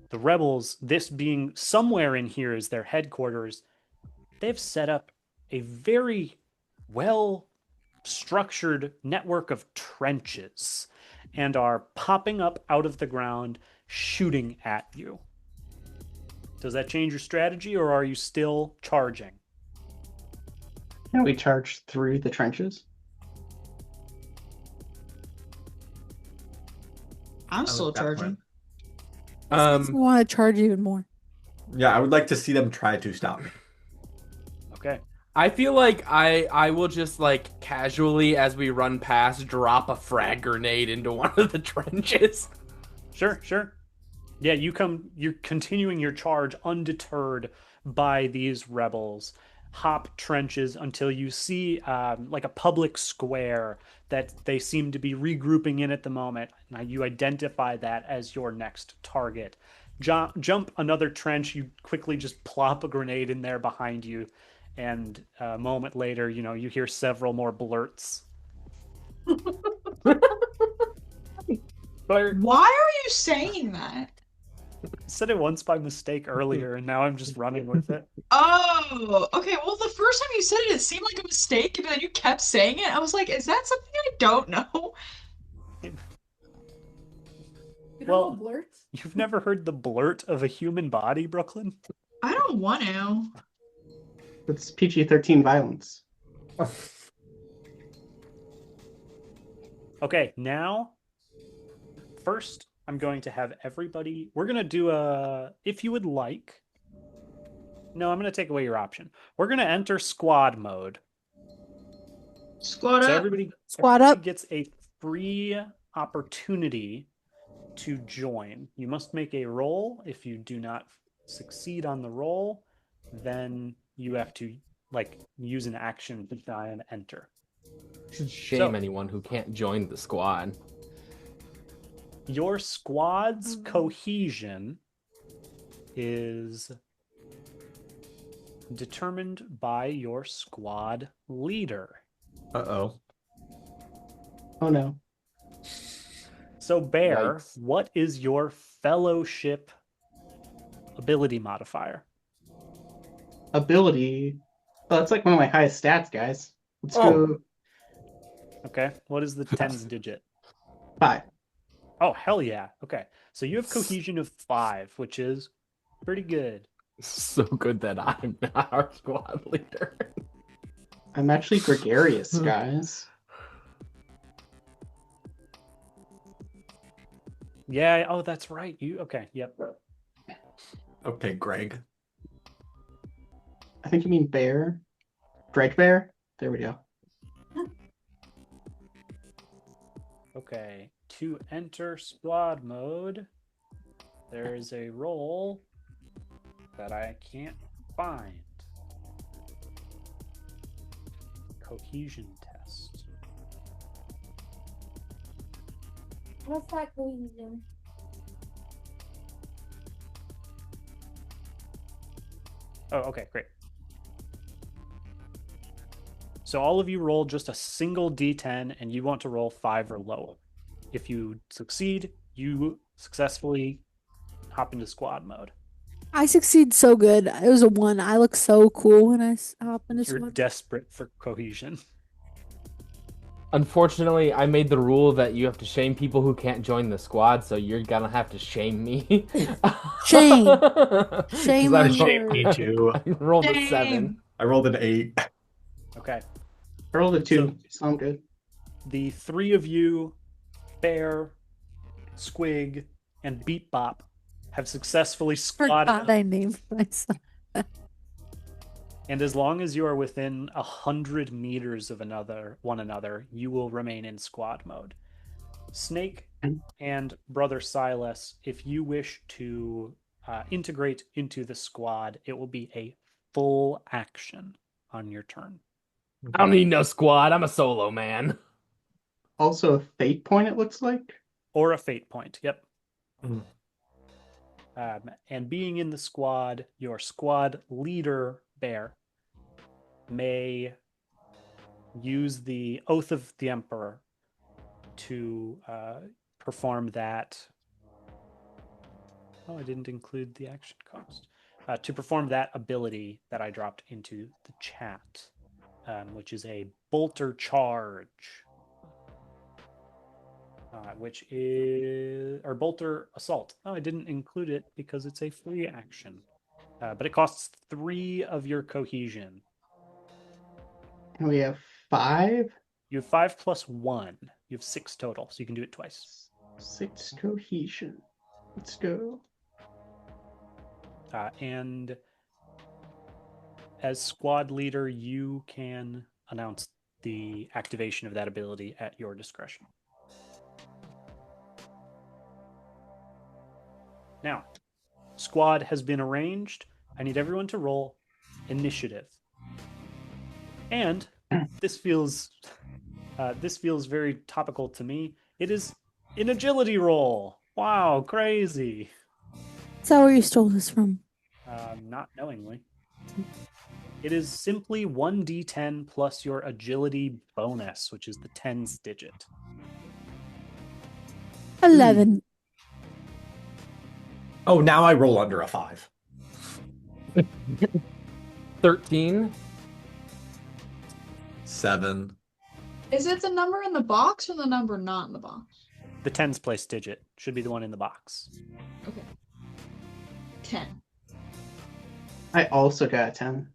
The rebels, this being somewhere in here is their headquarters, they've set up a very well structured network of trenches and are popping up out of the ground, shooting at you. Does that change your strategy, or are you still charging? Can we charge through the trenches? I'm I still like that charging. plan. Makes me want to charge even more. Yeah, I would like to see them try to stop me. Okay. I feel like I will just like casually as we run past drop a frag grenade into one of the trenches. Sure, sure. Yeah, you're continuing your charge undeterred by these rebels. Hop trenches until you see like a public square that they seem to be regrouping in at the moment. Now you identify that as your next target. Jump another trench, you quickly just plop a grenade in there behind you, and a moment later, you hear several more blurts. Blurt. Why are you saying that? I said it once by mistake earlier, and now I'm just running with it. Oh, okay. Well, the first time you said it, it seemed like a mistake, and then you kept saying it. I was like, is that something I don't know? Well, you've never heard the blurt of a human body, Brooklyn? I don't want to. It's PG-13 violence. Okay, now, first, I'm going to have everybody. We're going to do if you would like. No, I'm going to take away your option. We're going to enter squad mode. Squad So up. Squad everybody up. gets a free opportunity to join. You must make a roll. If you do not succeed on the roll, then you have to use an action to try and enter. Should shame So- anyone who can't join the squad. Your squad's cohesion is determined by your squad leader. Uh-oh. Oh no. So, Bear, Yikes. what is your fellowship ability modifier? Ability. Oh, that's like one of my highest stats, guys. Let's Oh. go Okay, what is the tens digit? 5. Oh, hell yeah. Okay, so you have cohesion of 5, which is pretty good. So good that I'm not our squad leader. I'm actually gregarious, guys. Yeah, oh, that's right. Okay, yep. Okay, Greg. I think you mean bear. Greg Bear? There we go. Okay, to enter squad mode, there is a roll that I can't find. Cohesion test. What's that cohesion? Oh, okay, great. So all of you roll just a single d10 and you want to roll 5 or lower. If you succeed, you successfully hop into squad mode. I succeed so good. It was a 1. I look so cool when I hop into You're squad. desperate for cohesion. Unfortunately, I made the rule that you have to shame people who can't join the squad, so you're gonna have to shame me. Shame. 'Cause Shame I on rolled- your- Me too. I rolled a Shame. 7. I rolled an 8. Okay. I rolled a 2. Sound good. The three of you, Bear, Squig, and Beat Bop, have successfully squatted. Forgot I named myself. And as long as you are within 100 meters of one another, you will remain in squad mode. Snake and Brother Silas, if you wish to integrate into the squad, it will be a full action on your turn. I don't need no squad. I'm a solo man. Also a fate point, it looks like. Or a fate point. Yep. Mhm. And being in the squad, your squad leader, Bear, may use the Oath of the Emperor to perform that. Oh, I didn't include the action cost. to perform that ability that I dropped into the chat, which is a bolter charge, which is or bolter assault. Oh, I didn't include it because it's a free action, but it costs 3 of your cohesion. And we have 5. You have 5 plus 1. You have 6 total, so you can do it twice. 6 cohesion. Let's go. And as squad leader, you can announce the activation of that ability at your discretion. Now, squad has been arranged. I need everyone to roll initiative. And this feels very topical to me. It is an agility roll. Wow, crazy. Is that where you stole this from? Not knowingly. It is simply 1d10 plus your agility bonus, which is the tens digit. 11. Oh, now I roll under a 5. 13. 7. Is it the number in the box or the number not in the box? The tens place digit should be the one in the box. Okay. 10. I also got a 10.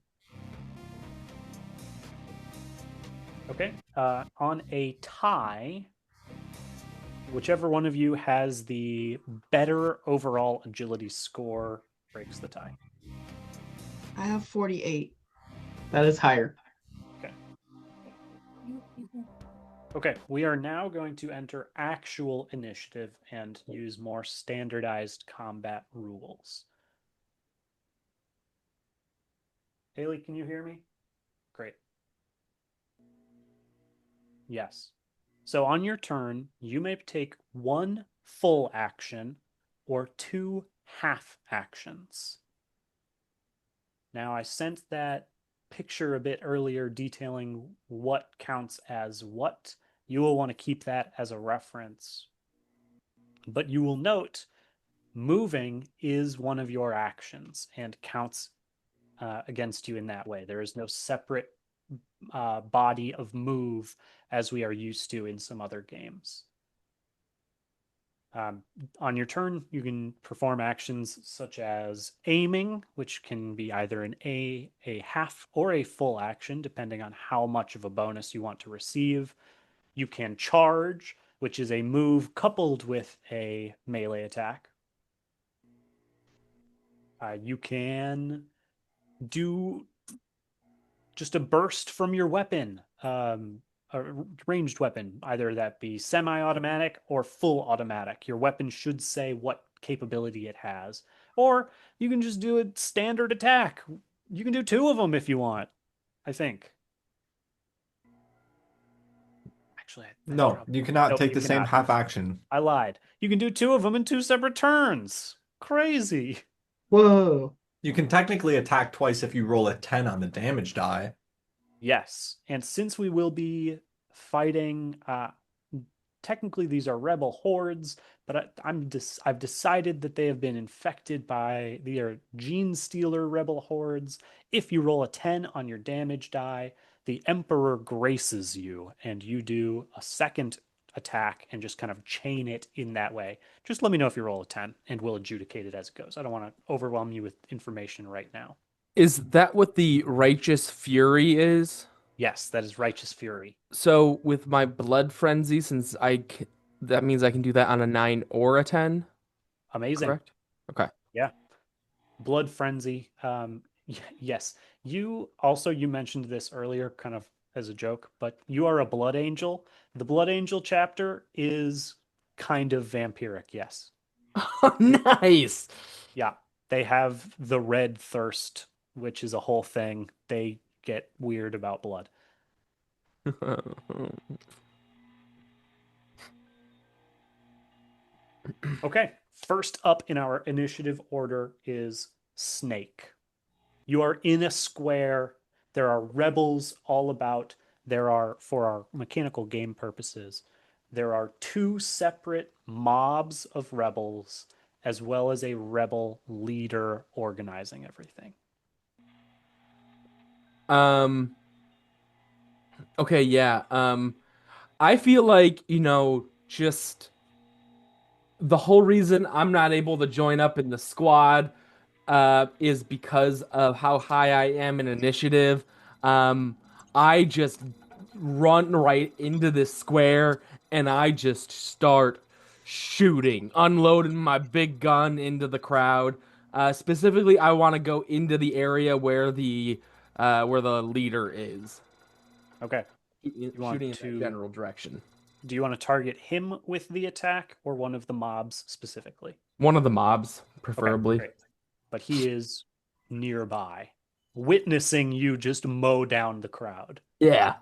Okay. On a tie, whichever one of you has the better overall agility score breaks the tie. I have 48. That is higher. Okay, we are now going to enter actual initiative and use more standardized combat rules. Haley, can you hear me? Great. Yes. So on your turn, you may take 1 full action or 2 half actions. Now, I sent that picture a bit earlier detailing what counts as what. You will want to keep that as a reference. But you will note moving is one of your actions and counts against you in that way. There is no separate body of move as we are used to in some other games. On your turn, you can perform actions such as aiming, which can be either a half or a full action, depending on how much of a bonus you want to receive. You can charge, which is a move coupled with a melee attack. You can do just a burst from your weapon, a ranged weapon, either that be semi-automatic or full automatic. Your weapon should say what capability it has. Or you can just do a standard attack. You can do 2 of them if you want, I think. Actually, No, you cannot nope, take you the same cannot. half action. I lied. You can do 2 of them in 2 separate turns. Crazy. Whoa. You can technically attack twice if you roll a 10 on the damage die. Yes. And since we will be fighting, technically these are rebel hordes, but I've decided that they have been infected by the gene stealer rebel hordes. If you roll a 10 on your damage die, the Emperor graces you and you do a second attack and just kind of chain it in that way. Just let me know if you roll a 10 and we'll adjudicate it as it goes. I don't want to overwhelm you with information right now. Is that what the righteous fury is? Yes, that is righteous fury. So with my blood frenzy, since that means I can do that on a 9 or a 10. Amazing. Correct. Okay. Yeah. Blood frenzy. Yes. You mentioned this earlier kind of as a joke, but you are a blood angel. The blood angel chapter is kind of vampiric, yes. Nice. Yeah. They have the red thirst, which is a whole thing. They get weird about blood. Okay. First up in our initiative order is Snake. You are in a square. There are rebels all about. For our mechanical game purposes, there are 2 separate mobs of rebels as well as a rebel leader organizing everything. Okay, yeah. I feel like, just the whole reason I'm not able to join up in the squad is because of how high I am in initiative. Um, I just run right into this square and I just start shooting, unloading my big gun into the crowd. Specifically, I want to go into the area where the leader is, Okay. You want shooting in that to general direction. Do you want to target him with the attack or one of the mobs specifically? One of the mobs, Okay, preferably. great. But he is nearby, witnessing you just mow down the crowd. Yeah.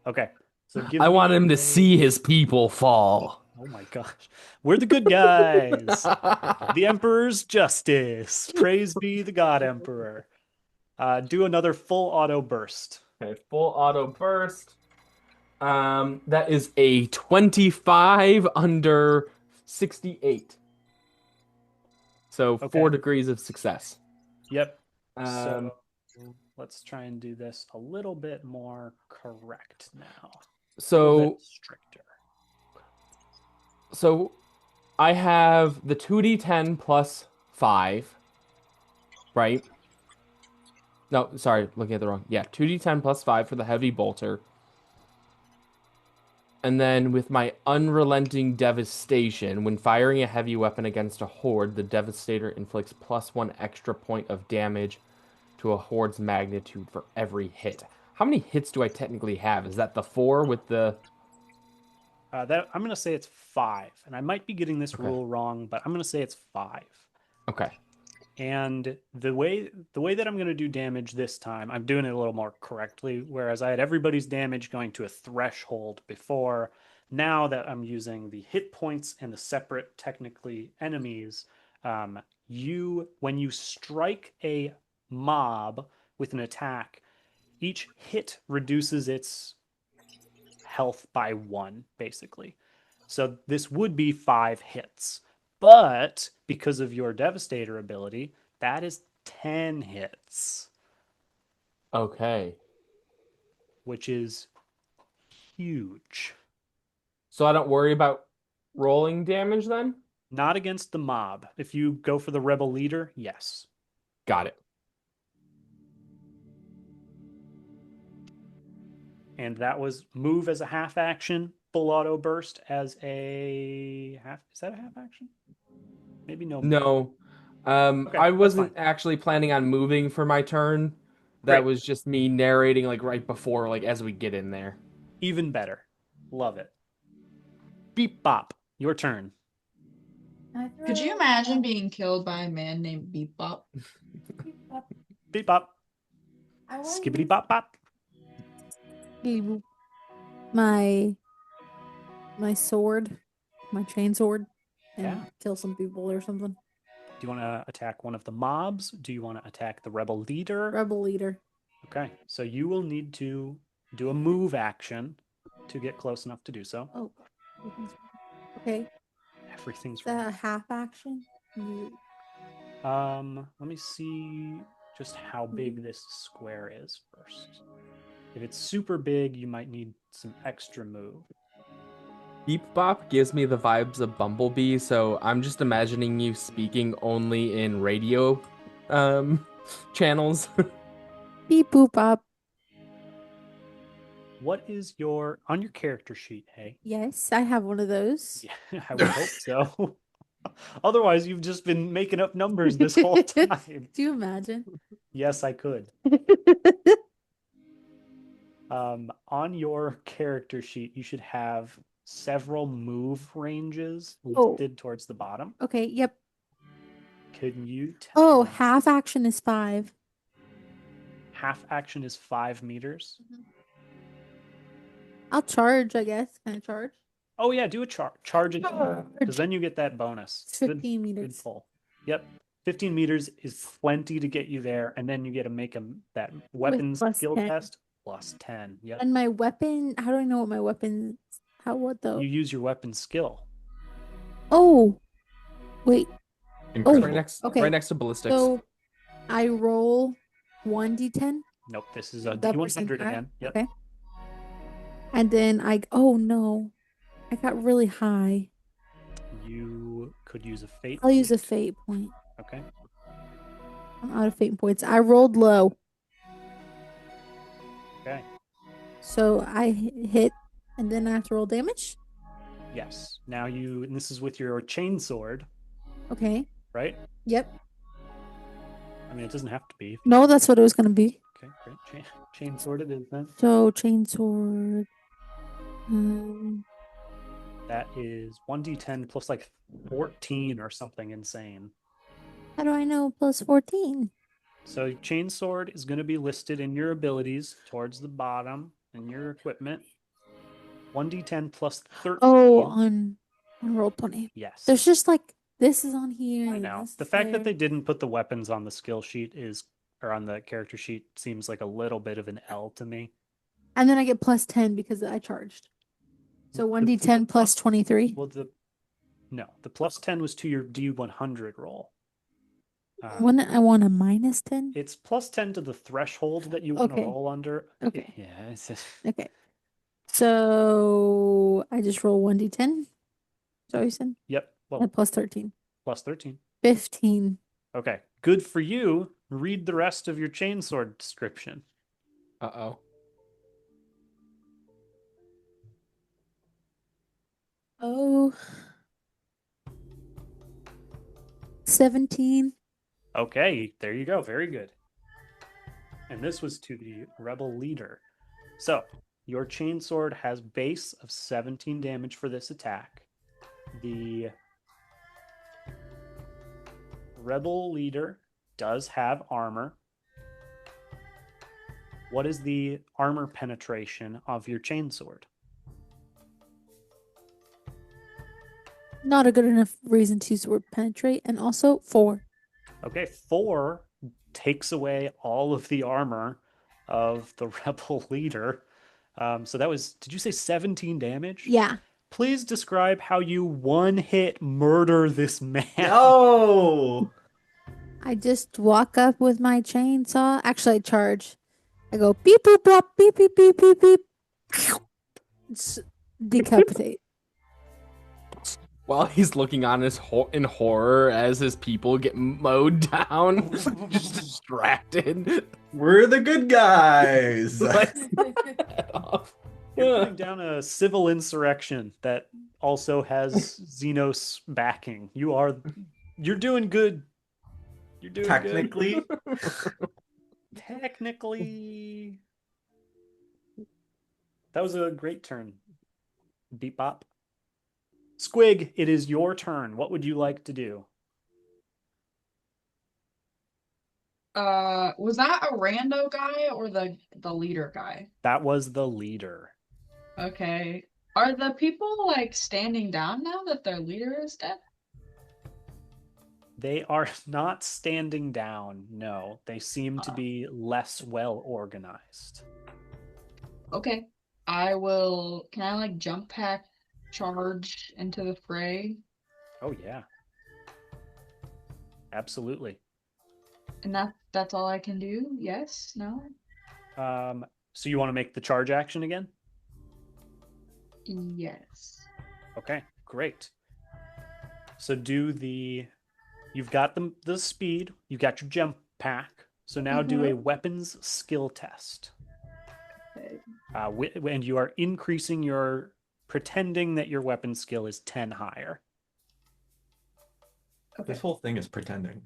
Okay, so I give want me him to see his people fall. Oh my gosh. We're the good guys. The Emperor's justice. Praise be the God Emperor. Do another full auto burst. Okay, full auto burst. That is a 25 under 68. So Okay. 4 degrees of success. Yep. Um, So let's try and do this a little bit more correct now. A little so bit stricter. so I have the 2d10 plus 5, right? No, sorry, looking at the wrong. Yeah, 2d10 plus 5 for the heavy bolter. And then with my unrelenting devastation, when firing a heavy weapon against a horde, the devastator inflicts +1 extra point of damage to a horde's magnitude for every hit. How many hits do I technically have? Is that the 4 with the... That I'm gonna say it's 5, and I might be getting this Okay. rule wrong, but I'm gonna say it's 5. Okay. And the way that I'm going to do damage this time, I'm doing it a little more correctly. Whereas I had everybody's damage going to a threshold before. Now that I'm using the hit points and the separate technically enemies, when you strike a mob with an attack, each hit reduces its health by 1, basically. So this would be 5 hits. But because of your Devastator ability, that is 10 hits, Okay. which is huge. So I don't worry about rolling damage then? Not against the mob. If you go for the rebel leader, yes. Got it. And that was move as a half action, full auto burst as a half. Is that a half action? Maybe no. No. Okay, I that's fine. wasn't actually planning on moving for my turn. That Great. was just me narrating like right before, like as we get in there. Even better. Love it. Beep bop. Your turn. Could you imagine being killed by a man named Beep Bop? Beep bop. I want Skibbity bop bop. my sword, my chain sword, and Yeah. kill some people or something. Do you want to attack one of the mobs? Do you want to attack the rebel leader? Rebel leader. Okay, so you will need to do a move action to get close enough to do so. Oh, okay. Everything's Is that a half action? You- Let me see just how big this square is first. If it's super big, you might need some extra move. Beep Bop gives me the vibes of Bumblebee, so I'm just imagining you speaking only in radio channels. Beep boop bop. What is on your character sheet, hey? Yes, I have one of those. Yeah, I would hope so. Otherwise, you've just been making up numbers this whole time. Do you imagine? Yes, I could. On your character sheet, you should have several move ranges listed towards the bottom. Okay, yep. Can you tell Oh, me- half action is 5. half action is 5 meters? I'll charge, I guess. Can I charge? Oh yeah, do a charge it because then you get that bonus. It's 15 Good meters. pull. Yep. 15 meters is plenty to get you there, and then you get to make that weapon plus skill 10. test plus 10. Yep. And my weapon, how do I know what my weapon, what though? You use your weapon skill. Oh, wait. Incredible. okay. Right next to ballistics. So I roll 1d10. Nope, this is a The D100 percentile? again. Yep. Okay. And then oh no, I got really high. You could use a fate. I'll use a point. fate point. Okay. I'm out of fate points. I rolled low. Okay. So I hit, and then I have to roll damage? Yes. Now and this is with your chain sword, Okay. right? Yep. I mean, it doesn't have to be. No, that's what it was going to be. Okay, great. Chain sword it is then. So, chainsword. That is 1d10 plus like 14 or something insane. How do I know plus 14? So chain sword is going to be listed in your abilities towards the bottom in your equipment. 1d10 plus 13. Oh, on Roll20. Yes. There's just like, this is on here. I and know. this is The fact that there. they didn't put the weapons on the skill sheet or on the character sheet seems like a little bit of an L to me. And then I get plus 10 because I charged. So 1d10 plus 23. Well, the plus 10 was to your D100 roll. Wouldn't I want a minus 10? It's plus 10 to the threshold that you want to Okay. roll under. Okay. Yeah. It's Okay. So I just roll 1d10. Is that what you said? Yep. Well, And plus 13. plus 13. 15. Okay. Good for you. Read the rest of your chainsword description. Uh-oh. Oh. 17. Okay, there you go. Very good. And this was to the rebel leader. So, your chainsword has base of 17 damage for this attack. The rebel leader does have armor. What is the armor penetration of your chainsword? Not a good enough reason to use the word penetrate. And also 4. Okay, 4 takes away all of the armor of the rebel leader. So that was, did you say 17 damage? Yeah. Please describe how you one-hit murder this man. No! I just walk up with my chainsaw. Actually, I charge. I go beep, boop, bop, beep, beep, beep, beep, beep. It's decapitate. While he's looking on in horror as his people get mowed down, just distracted. We're the good guys. Head off. You're putting down a civil insurrection that also has Xenos backing. You're doing good. You're doing Technically, good. Technically. That was a great turn. Beep bop. Squig, it is your turn. What would you like to do? Was that a rando guy or the leader guy? That was the leader. Okay. Are the people like standing down now that their leader is dead? They are not standing down. No, they seem to be less well organized. Okay. Can I like jump pack charge into the fray? Oh yeah. Absolutely. And that's all I can do? Yes? No? So you want to make the charge action again? Yes. Okay, great. So you've got the speed, you've got your jump pack. So now do a weapons skill test. Okay. And you are pretending that your weapon skill is 10 higher. Okay. this whole thing is pretending.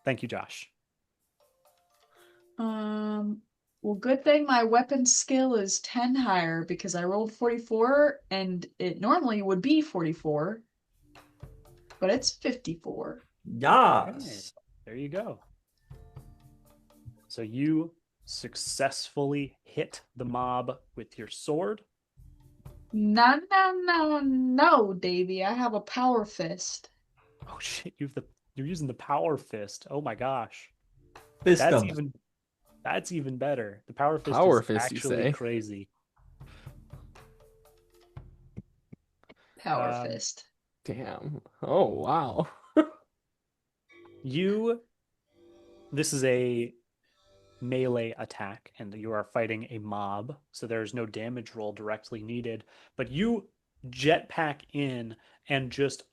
Thank you, Josh. Well, good thing my weapon skill is 10 higher because I rolled 44 and it normally would be 44, but it's 54. Yes. There you go. So you successfully hit the mob with your sword. No, Davey. I have a power fist. Oh shit, you're using the power fist. Oh my gosh. System. That's even better. The power fist Power is fist, you actually say? crazy. Power fist. Damn. Oh, wow. This is a melee attack, and you are fighting a mob, so there's no damage roll directly needed. But you jetpack in and just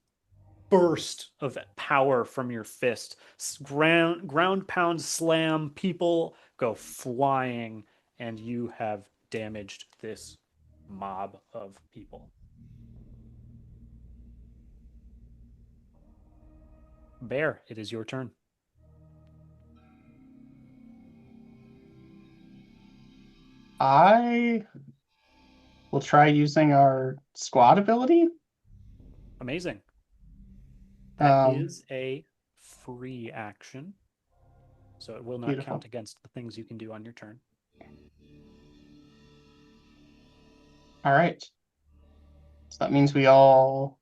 burst of power from your fist. Ground pound slam, people go flying, and you have damaged this mob of people. Bear, it is your turn. I will try using our squad ability. Amazing. That Um, is a free action, so it will not Beautiful. count against the things you can do on your turn. All right. So that means we all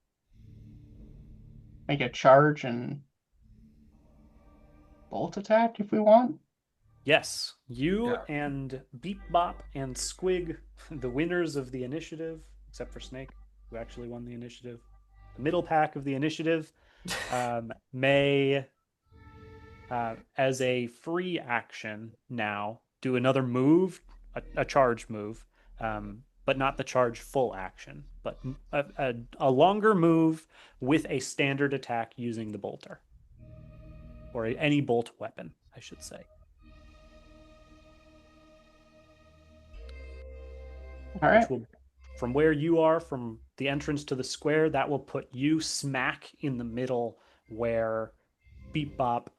make a charge and bolt attack if we want. Yes, you Yeah. and Beep Bop and Squig, the winners of the initiative, except for Snake, who actually won the initiative. The middle pack of the initiative may, as a free action now, do another move, a charge move, but not the charge full action, but a longer move with a standard attack using the bolter. Or any bolt weapon, I should say. All right. Which will, from where you are, from the entrance to the square, that will put you smack in the middle where Beep Bop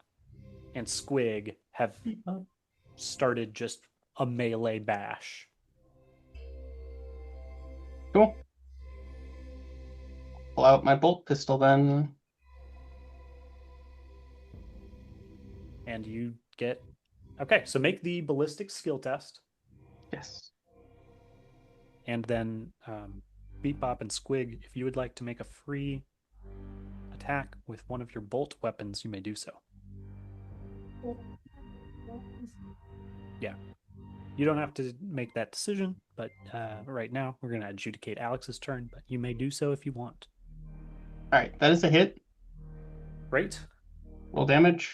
and Squig have started just a melee bash. Cool. Pull out my bolt pistol then. And you get... Okay, so make the ballistic skill test. Yes. And then Beep Bop and Squig, if you would like to make a free attack with one of your bolt weapons, you may do so. Yeah. You don't have to make that decision, but right now we're going to adjudicate Alex's turn, but you may do so if you want. All right. That is a hit. Great. Roll damage.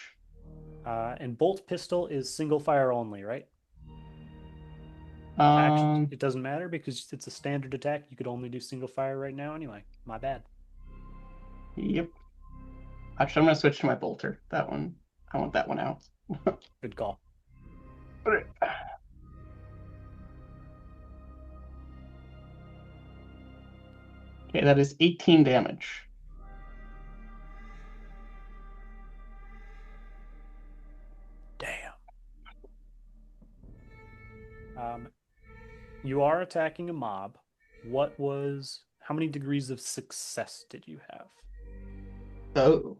And bolt pistol is single fire only, right? Actually, it doesn't matter because it's a standard attack. You could only do single fire right now anyway. My bad. Yep. Actually, I'm gonna switch to my bolter. That one. I want that one out. Good call. Okay, that is 18 damage. Damn. You are attacking a mob. How many degrees of success did you have? So,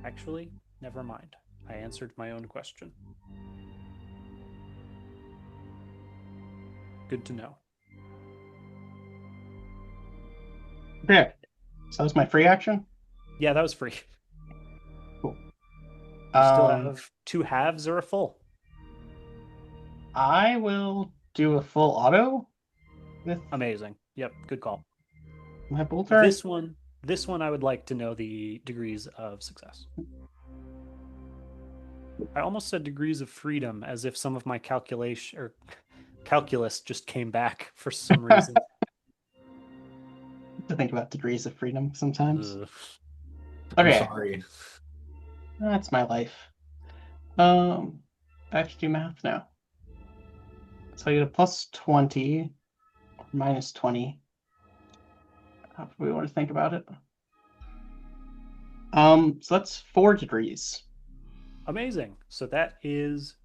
Actually, never mind. I answered my own question. Good to know. okay. So that was my free action. Yeah, that was free. Cool. You still have two halves or a full. I will do a full auto with Amazing. Yep, good call. my bolter. This one I would like to know the degrees of success. I almost said degrees of freedom as if some of my calculation or calculus just came back for some reason. To think about degrees of freedom sometimes. Ugh. I'm Okay, sorry. that's my life. I have to do math now. So I get a plus 20 or minus 20. How do we want to think about it? So that's 4 degrees. Amazing. So that is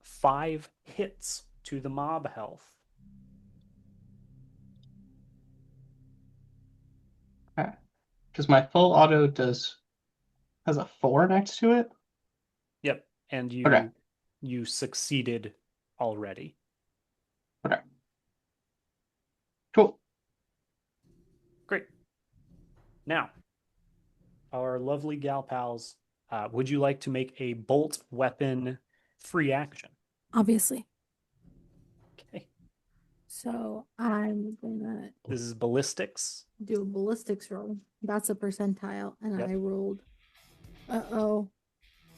5 hits to the mob health. Okay. Because my full auto has a 4 next to it. Yep. And Okay. you succeeded already. Okay. Cool. Great. Now, our lovely gal pals, would you like to make a bolt weapon free action? Obviously. Okay. So I'm gonna This is ballistics. do a ballistics roll. That's a percentile, and Yep. I rolled. Uh-oh.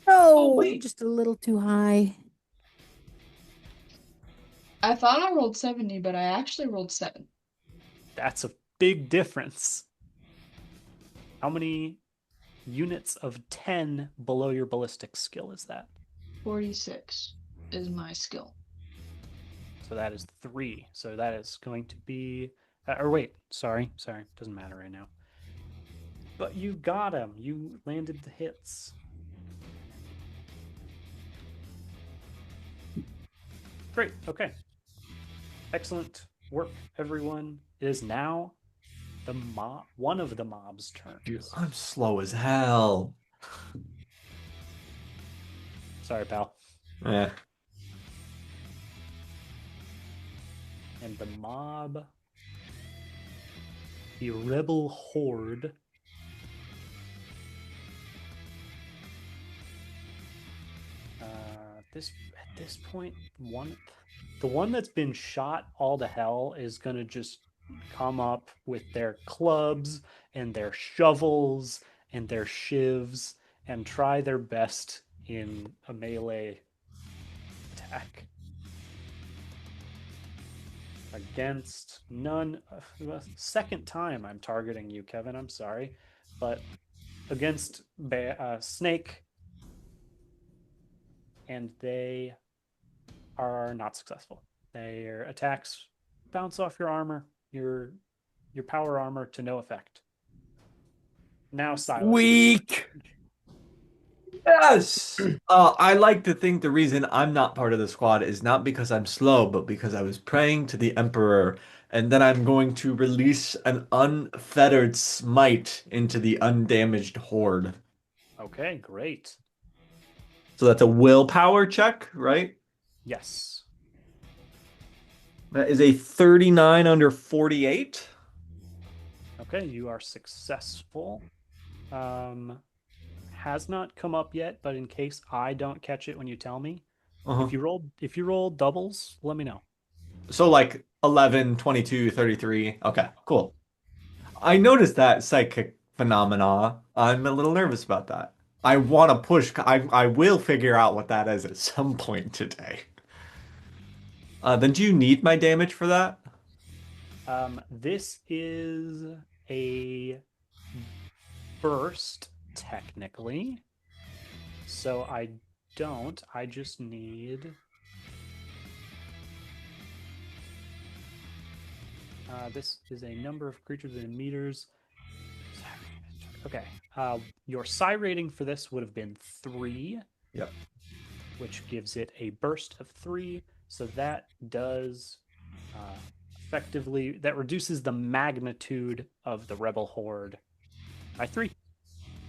Oh, No, wait. just a little too high. I thought I rolled 70, but I actually rolled 7. That's a big difference. How many units of 10 below your ballistics skill is that? 46 is my skill. So that is 3. So that is going to be. Or wait, sorry. Doesn't matter right now. But you got him. You landed the hits. Great. Okay. Excellent work, everyone. It is now one of the mob's turns. Dude, I'm slow as hell. Sorry, pal. Eh. And the mob, the rebel horde, at this point, the one that's been shot all to hell is gonna just come up with their clubs and their shovels and their shivs and try their best in a melee attack against none. Second time I'm targeting you, Kevin. I'm sorry, but against Snake, and they are not successful. Their attacks bounce off your armor, your power armor, to no effect. Now Silas. Weak. Yes. I like to think the reason I'm not part of the squad is not because I'm slow, but because I was praying to the Emperor, and then I'm going to release an unfettered smite into the undamaged horde. Okay, great. So that's a willpower check, right? Yes. That is a 39 under 48. Okay, you are successful. Has not come up yet, but in case I don't catch it when you tell me, if you roll doubles, let me know. So like 11, 22, 33. Okay, cool. I noticed that psychic phenomena. I'm a little nervous about that. I want to push. I will figure out what that is at some point today. Then do you need my damage for that? This is a burst, technically. So I don't. I just need. This is a number of creatures within meters. Okay. Your psi rating for this would have been 3. Yep. Which gives it a burst of 3. So that does effectively, that reduces the magnitude of the rebel horde by 3.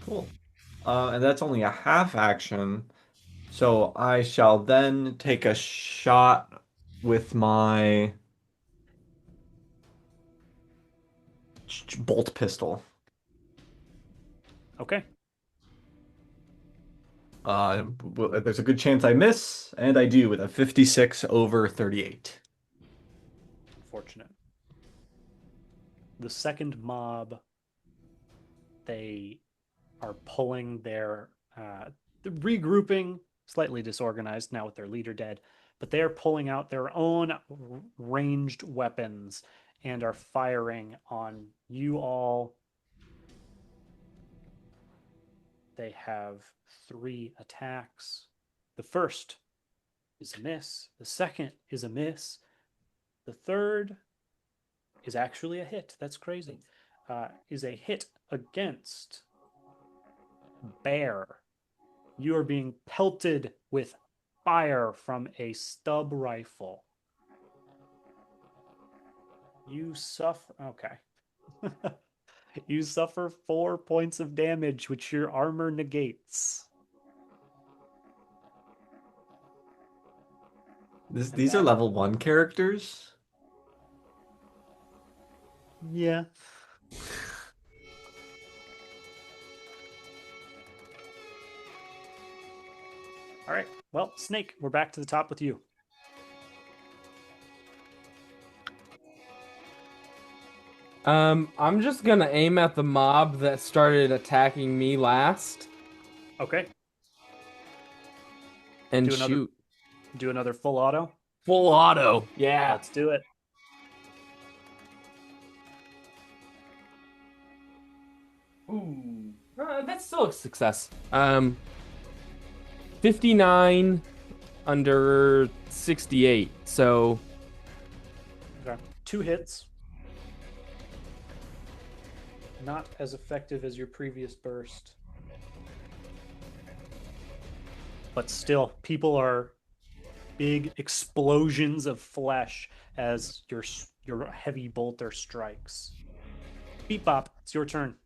Cool. And that's only a half action. So I shall then take a shot with my bolt pistol. Okay. There's a good chance I miss, and I do with a 56 over 38. Unfortunate. The second mob, they are pulling their regrouping, slightly disorganized now with their leader dead, but they are pulling out their own ranged weapons and are firing on you all. They have 3 attacks. The first is a miss. The second is a miss. The third is actually a hit. That's crazy. Is a hit against Bear. You are being pelted with fire from a stub rifle. You suffer. Okay. You suffer 4 points of damage, which your armor negates. These are level 1 characters? Yeah. All right. Well, Snake, we're back to the top with you. I'm just gonna aim at the mob that started attacking me last Okay. and Do another shoot. do another full auto. Full auto. Yeah. Let's do it. Ooh. That's still a success. 59 under 68. So Okay. 2 hits. Not as effective as your previous burst. But still, people are big explosions of flesh as your heavy bolter strikes. Beep bop, it's your turn.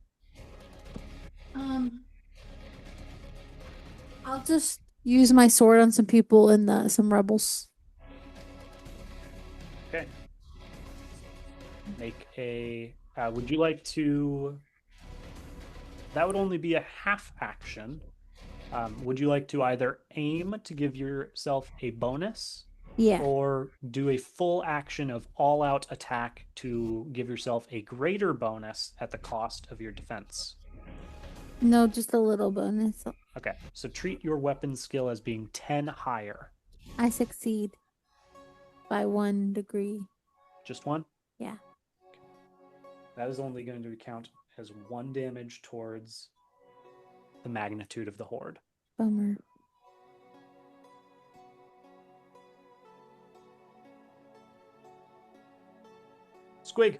I'll just use my sword on some people and some rebels. Okay. Make a. Would you like to? That would only be a half action. Would you like to either aim to give yourself a bonus, Yeah. or do a full action of all-out attack to give yourself a greater bonus at the cost of your defense? No, just a little bonus. Okay, so treat your weapon skill as being 10 higher. I succeed by 1 degree. Just one? Yeah. That is only going to count as 1 damage towards the magnitude of the horde. Bummer. Squig.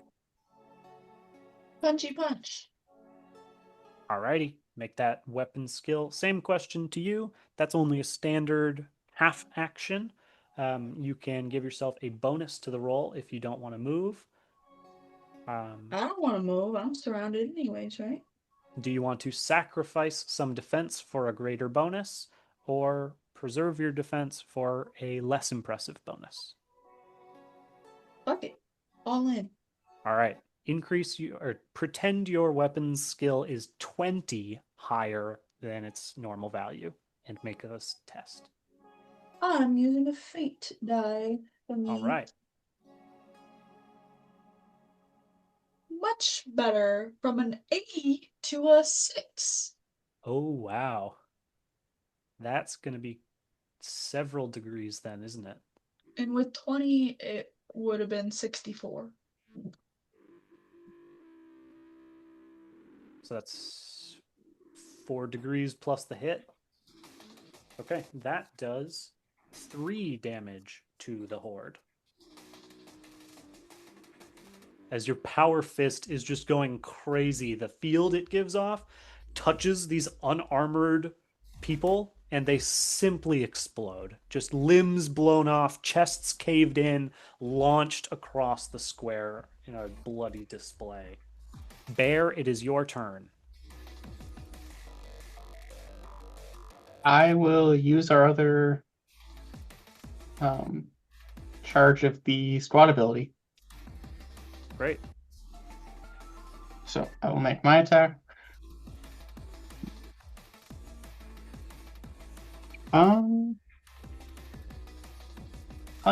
Punchy punch. Alrighty, make that weapon skill. Same question to you. That's only a standard half action. You can give yourself a bonus to the roll if you don't want to move. I don't want to move. I'm surrounded anyways, right? Do you want to sacrifice some defense for a greater bonus, or preserve your defense for a less impressive bonus? Fuck it. All in. All right. Increase you or pretend your weapon's skill is 20 higher than its normal value and make us test. I'm using a fate die for me. All right. Much better, from an 8 to a 6. Oh, wow. That's going to be several degrees then, isn't it? And with 20, it would have been 64. So that's 4 degrees plus the hit. Okay, that does 3 damage to the horde. As your power fist is just going crazy, the field it gives off touches these unarmored people and they simply explode. Just limbs blown off, chests caved in, launched across the square in a bloody display. Bear, it is your turn. I will use our other charge of the squad ability. Great. So I will make my attack. I'll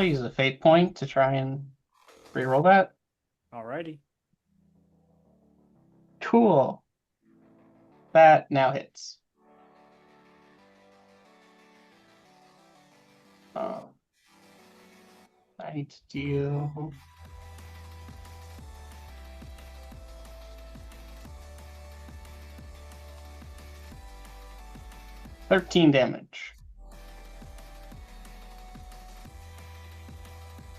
use a fate point to try and reroll that. Alrighty. Cool. That now hits. I need to deal 13 damage.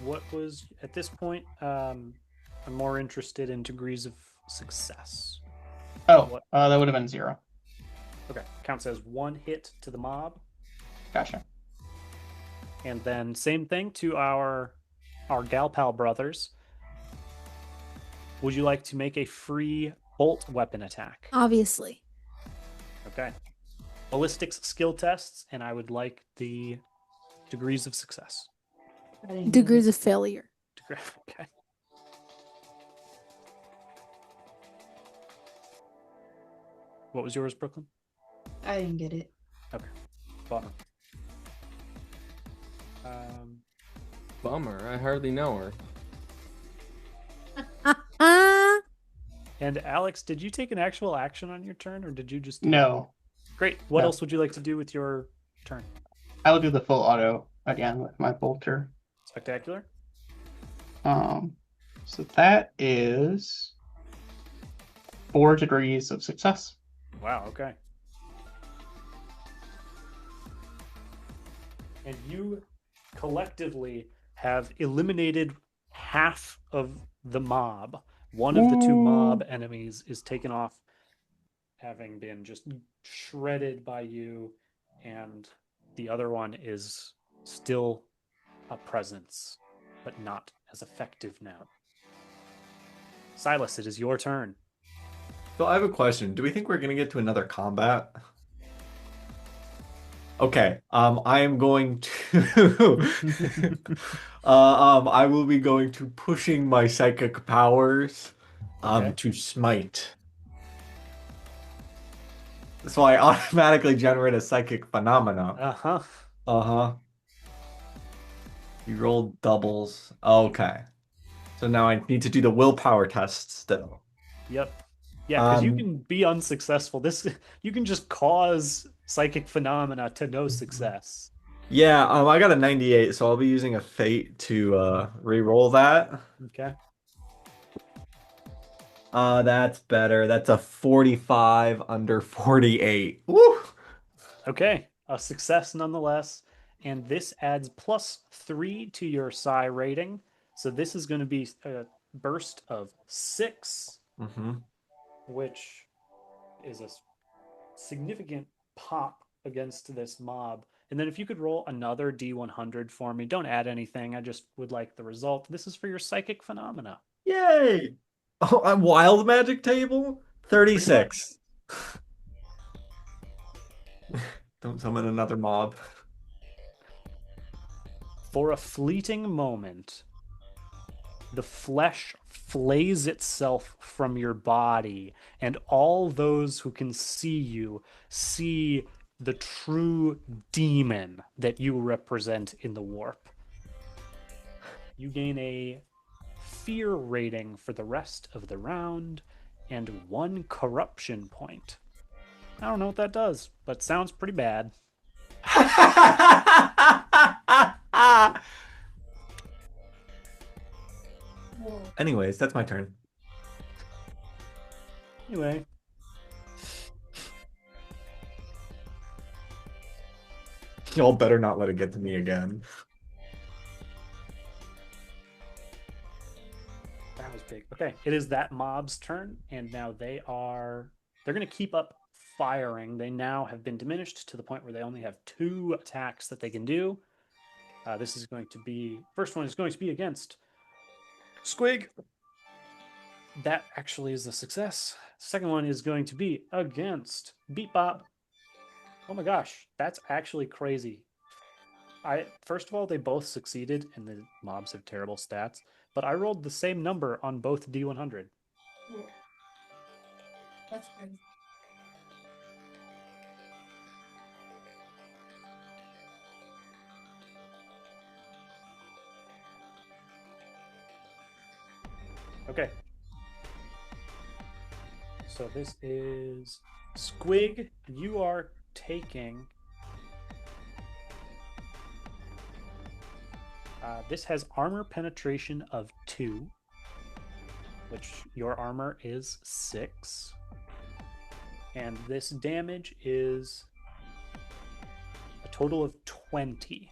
What was, at this point, I'm more interested in degrees of success. Oh, that would have been 0. Okay, counts as 1 hit to the mob. Gotcha. And then same thing to our gal pal brothers. Would you like to make a free bolt weapon attack? Obviously. Okay. Ballistics skill tests, and I would like the degrees of success. Degrees of failure. Okay. What was yours, Brooklyn? I didn't get it. Okay. Bummer. Bummer. I hardly know her. And Alex, did you take an actual action on your turn, or did you just do No. Great. What No. else would you like to do with your turn? I'll do the full auto again with my bolter. Spectacular. So that is 4 degrees of success. Wow, okay. And you collectively have eliminated half of the mob. One of the two mob enemies is taken off, having been just shredded by you, and the other one is still a presence, but not as effective now. Silas, it is your turn. So I have a question. Do we think we're gonna get to another combat? Okay. I am going to I will be going to pushing my psychic powers Okay. to smite. So I automatically generate a psychic phenomena. Uh-huh. Uh-huh. You rolled doubles. Okay. So now I need to do the willpower test still. Yep. Yeah, because you Um, can be unsuccessful. You can just cause psychic phenomena to no success. Yeah, I got a 98, so I'll be using a fate to re-roll that. Okay. That's better. That's a 45 under 48. Woo! Okay. A success nonetheless. And this adds +3 to your psi rating. So this is going to be a burst of 6, Mm-hmm. which is a significant pop against this mob. And then if you could roll another D100 for me, don't add anything. I just would like the result. This is for your psychic phenomena. Yay! Oh, a wild magic table? Pretty much. 36. Don't summon another mob. For a fleeting moment, the flesh flays itself from your body, and all those who can see you see the true demon that you represent in the warp. You gain a fear rating for the rest of the round and 1 corruption point. I don't know what that does, but sounds pretty bad. Anyways, that's my turn. Anyway, Y'all better not let it get to me again. that was big. Okay, it is that mob's turn, and now they're going to keep up firing. They now have been diminished to the point where they only have 2 attacks that they can do. This is going to be, first one is going to be against Squig. That actually is a success. Second one is going to be against Beat Bop. Oh my gosh, that's actually crazy. First of all, they both succeeded, and the mobs have terrible stats. But I rolled the same number on both D100. That's good. Okay. So this is Squig. You are taking. This has armor penetration of 2, which your armor is 6. And this damage is a total of 20.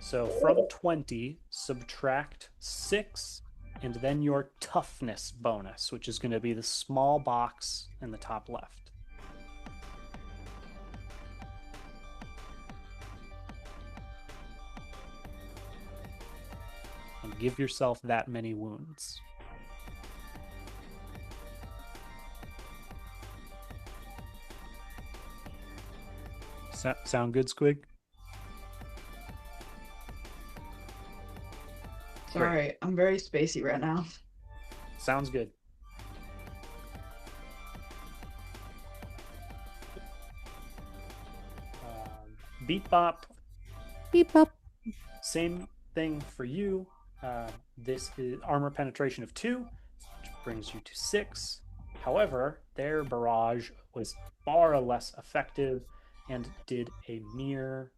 So from 20, subtract 6, and then your toughness bonus, which is going to be the small box in the top left. And give yourself that many wounds. Sound good, Squig? Sorry, I'm very spacey right now. Sounds good. Beat Bop. Beep up. Same thing for you. This is armor penetration of 2, which brings you to 6. However, their barrage was far less effective and did a mere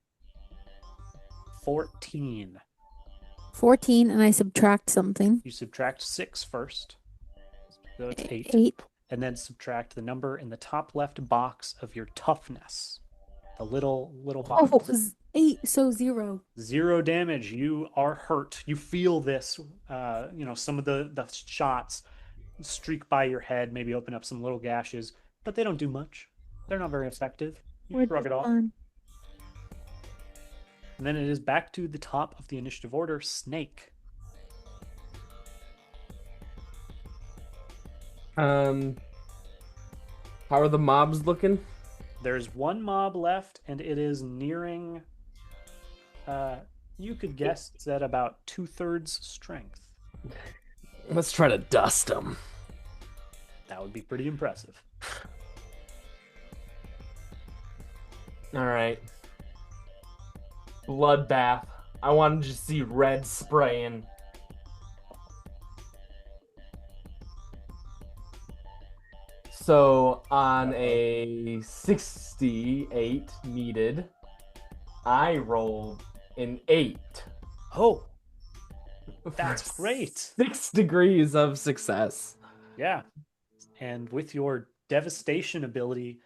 14. 14, and I subtract something. You subtract 6 first, so it's 8, 8. and then subtract the number in the top left box of your toughness. The little Oh, box. 8, so 0. 0 damage. You are hurt. You feel this. Some of the shots streak by your head, maybe open up some little gashes, but they don't do much. They're not very effective. You We're shrug it off. done. And then it is back to the top of the initiative order, Snake. How are the mobs looking? There's one mob left, and it is nearing. You could guess it's at about 2/3 strength. Let's try to dust them. That would be pretty impressive. All right. Bloodbath. I wanted to see red spraying. So on a 68 needed, I rolled an 8. Oh, for that's great. 6 degrees of success. Yeah. And with your devastation ability,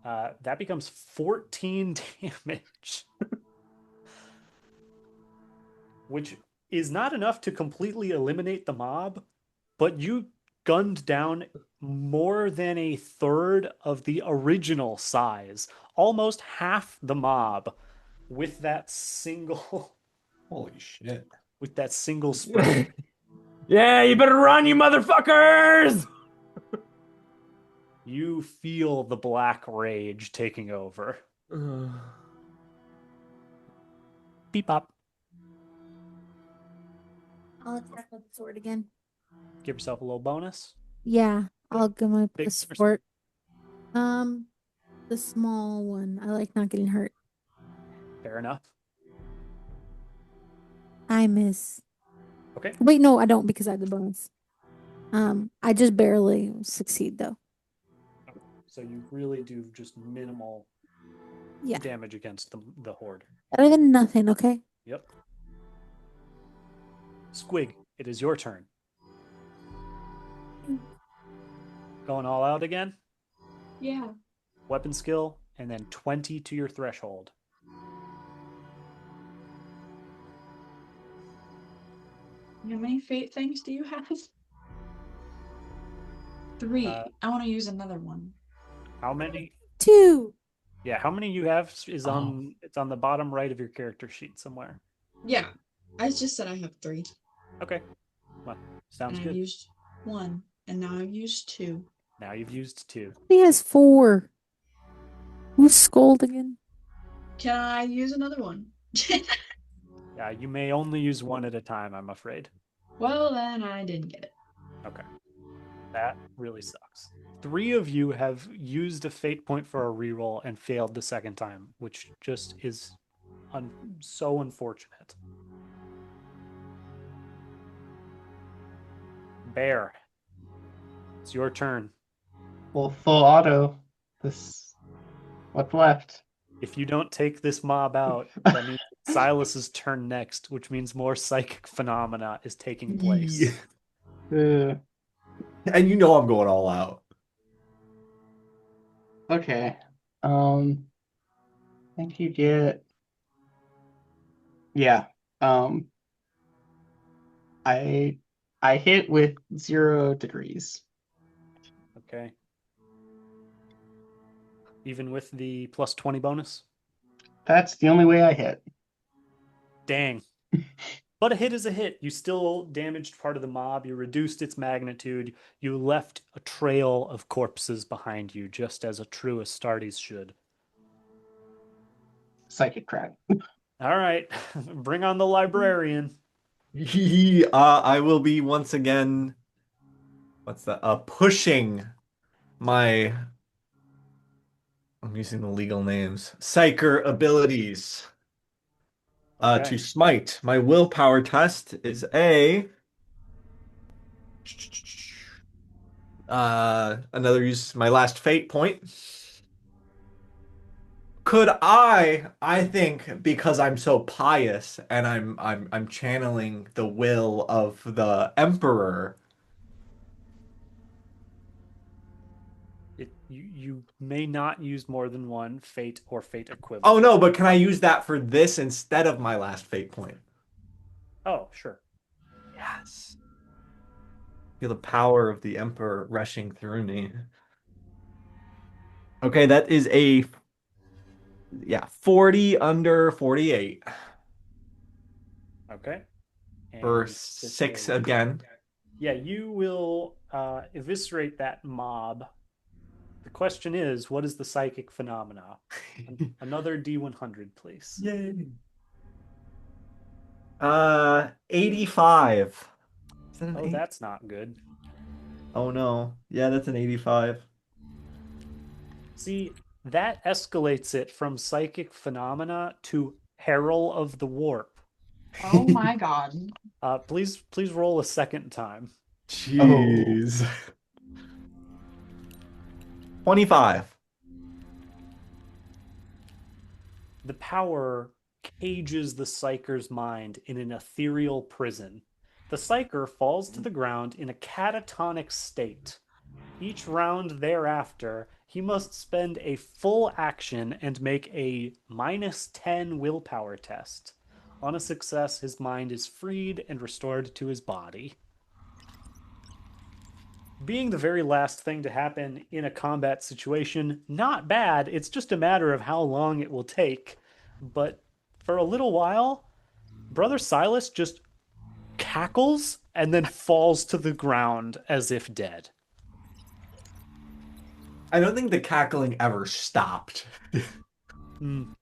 that becomes 14 damage. Which is not enough to completely eliminate the mob, but you gunned down more than a third of the original size, almost half the mob, with that single Holy shit. with that single spray. Yeah, you better run, you motherfuckers! You feel the black rage taking over. Beep bop. I'll attack with the sword again. Give yourself a little bonus. Yeah, I'll give my Big plus 4. The small one. I like not getting hurt. Fair enough. I miss. Okay. Wait, no, I don't because I have the bonus. I just barely succeed though. So you really do just minimal Yeah. damage against the horde. Better than nothing, okay? Yep. Squig, it is your turn. Going all out again? Yeah. Weapon skill, and then 20 to your threshold. How many fate things do you have? 3. I want to use another one. How many? 2. Yeah, how many you have is on it's on the bottom right of your character sheet somewhere. Yeah. I just said I have 3. Okay. Well, sounds And I've good. used 1, and now I've used 2. Now you've used 2. He has 4. Who's scolding? Can I use another one? Yeah, you may only use 1 at a time, I'm afraid. Well, then I didn't get it. Okay. That really sucks. 3 of you have used a fate point for a reroll and failed the second time, which just is so unfortunate. Bear, it's your turn. Well, full auto. What's left? If you don't take this mob out, that means Silas's turn next, which means more psychic phenomena is taking place. Yeah. And you know I'm going all out. Okay. I think you get. Yeah. I hit with 0 degrees. Okay. Even with the plus 20 bonus? That's the only way I hit. Dang. But a hit is a hit. You still damaged part of the mob. You reduced its magnitude. You left a trail of corpses behind you, just as a true Astartes should. Psychic crack. All right. Bring on the librarian. I will be once again. What's that? Pushing my. I'm using the legal names. Psyker abilities. Okay. To smite. My willpower test is a Another use my last fate point. Could I think because I'm so pious and I'm channeling the will of the emperor. You may not use more than one fate or fate Oh equivalent. no, but can I use that for this instead of my last fate point? Oh, sure. Yes. Feel the power of the emperor rushing through me. Okay, that is a yeah, 40 under 48 Okay. for And this 6 is, again. yeah, you will eviscerate that mob. The question is, what is the psychic phenomena? Another D100, please. Yay. 85. Is that an Oh, 8? that's not good. Oh no. Yeah, that's an 85. See, that escalates it from psychic phenomena to peril of the warp. Oh my god. Please roll a second time. Oh. Jeez. 25. The power cages the psyker's mind in an ethereal prison. The psyker falls to the ground in a catatonic state. Each round thereafter, he must spend a full action and make a -10 willpower test. On a success, his mind is freed and restored to his body. Being the very last thing to happen in a combat situation, not bad. It's just a matter of how long it will take. But for a little while, Brother Silas just cackles and then falls to the ground as if dead. I don't think the cackling ever stopped. Mm.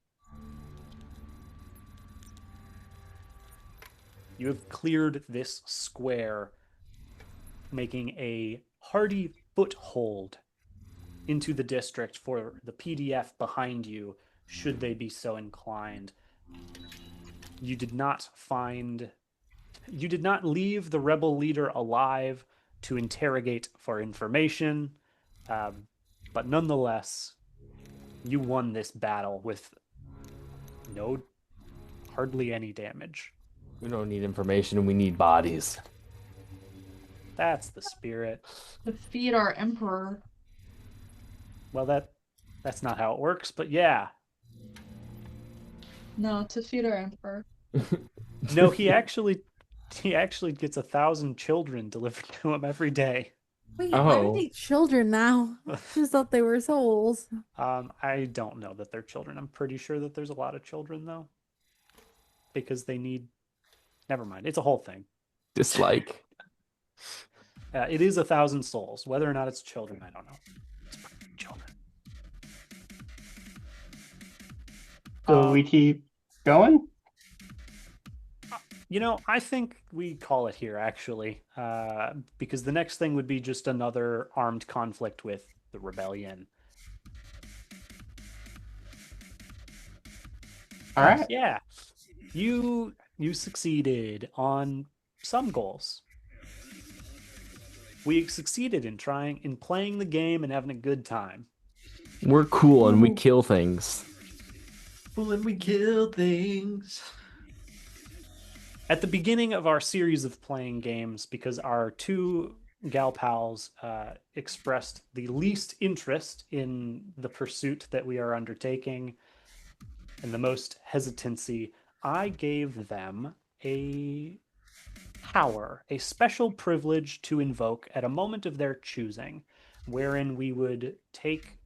You have cleared this square, making a hearty foothold into the district for the PDF behind you, should they be so inclined. You did not leave the rebel leader alive to interrogate for information, but nonetheless, you won this battle with hardly any damage. We don't need information, we need bodies. That's the spirit. Defeat our emperor. Well, that's not how it works, but yeah. No, defeat our emperor. No, he actually gets 1,000 children delivered to him every day. Wait, why are Oh. they children now? I just thought they were souls. I don't know that they're children. I'm pretty sure that there's a lot of children though, because they need. Never mind. It's a whole thing. Dislike. It is 1,000 souls. Whether or not it's children, I don't know. It's children. So we keep going? I think we call it here actually, because the next thing would be just another armed conflict with the rebellion. All right. Yeah, you succeeded on some goals. We succeeded in playing the game and having a good time. We're cool and we kill things. Well, and we kill things. At the beginning of our series of playing games, because our two gal pals expressed the least interest in the pursuit that we are undertaking and the most hesitancy, I gave them a power, a special privilege to invoke at a moment of their choosing, wherein we would take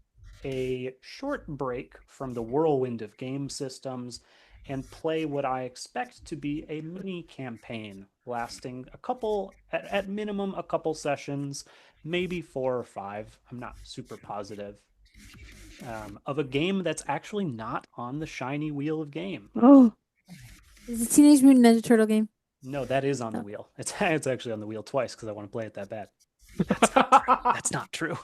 a short break from the whirlwind of game systems and play what I expect to be a mini campaign lasting at minimum a couple sessions, maybe 4 or 5. I'm not super positive. Of a game that's actually not on the shiny wheel of game. Oh, is it Teenage Mutant Ninja Turtle game? No, that is on the wheel. It's actually on the wheel twice because I want to play it that bad. That's not true.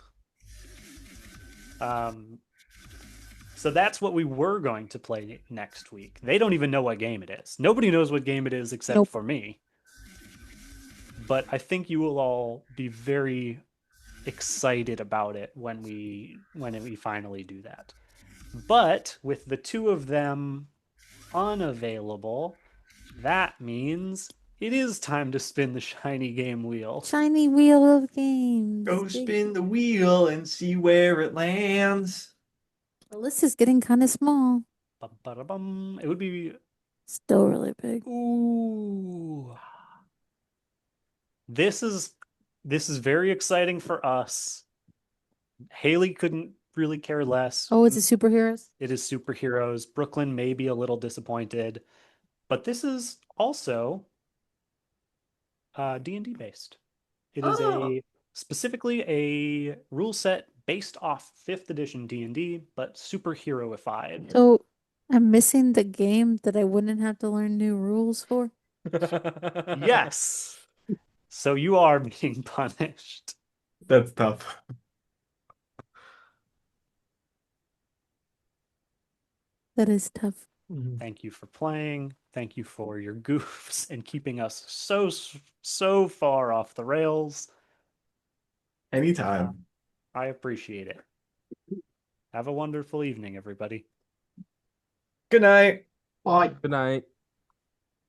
So that's what we were going to play next week. They don't even know what game it is. Nobody knows what game it is except Nope. for me. But I think you will all be very excited about it when we finally do that. But with the two of them unavailable, that means it is time to spin the shiny game wheel. Shiny wheel of games. Go spin the wheel and see where it lands. The list is getting kind of small. Bum. It would be Still really big. ooh. This is very exciting for us. Haley couldn't really care less. Oh, it's a superheroes? It is superheroes. Brooklyn may be a little disappointed, but this is also D&D based. It is specifically a rule set based off 5th edition D&D, but superheroified. So I'm missing the game that I wouldn't have to learn new rules for. Yes. So you are being punished. That's tough. That is tough. Thank you for playing. Thank you for your goofs and keeping us so far off the rails. Anytime. I appreciate it. Have a wonderful evening, everybody. Good night. Bye. Good night.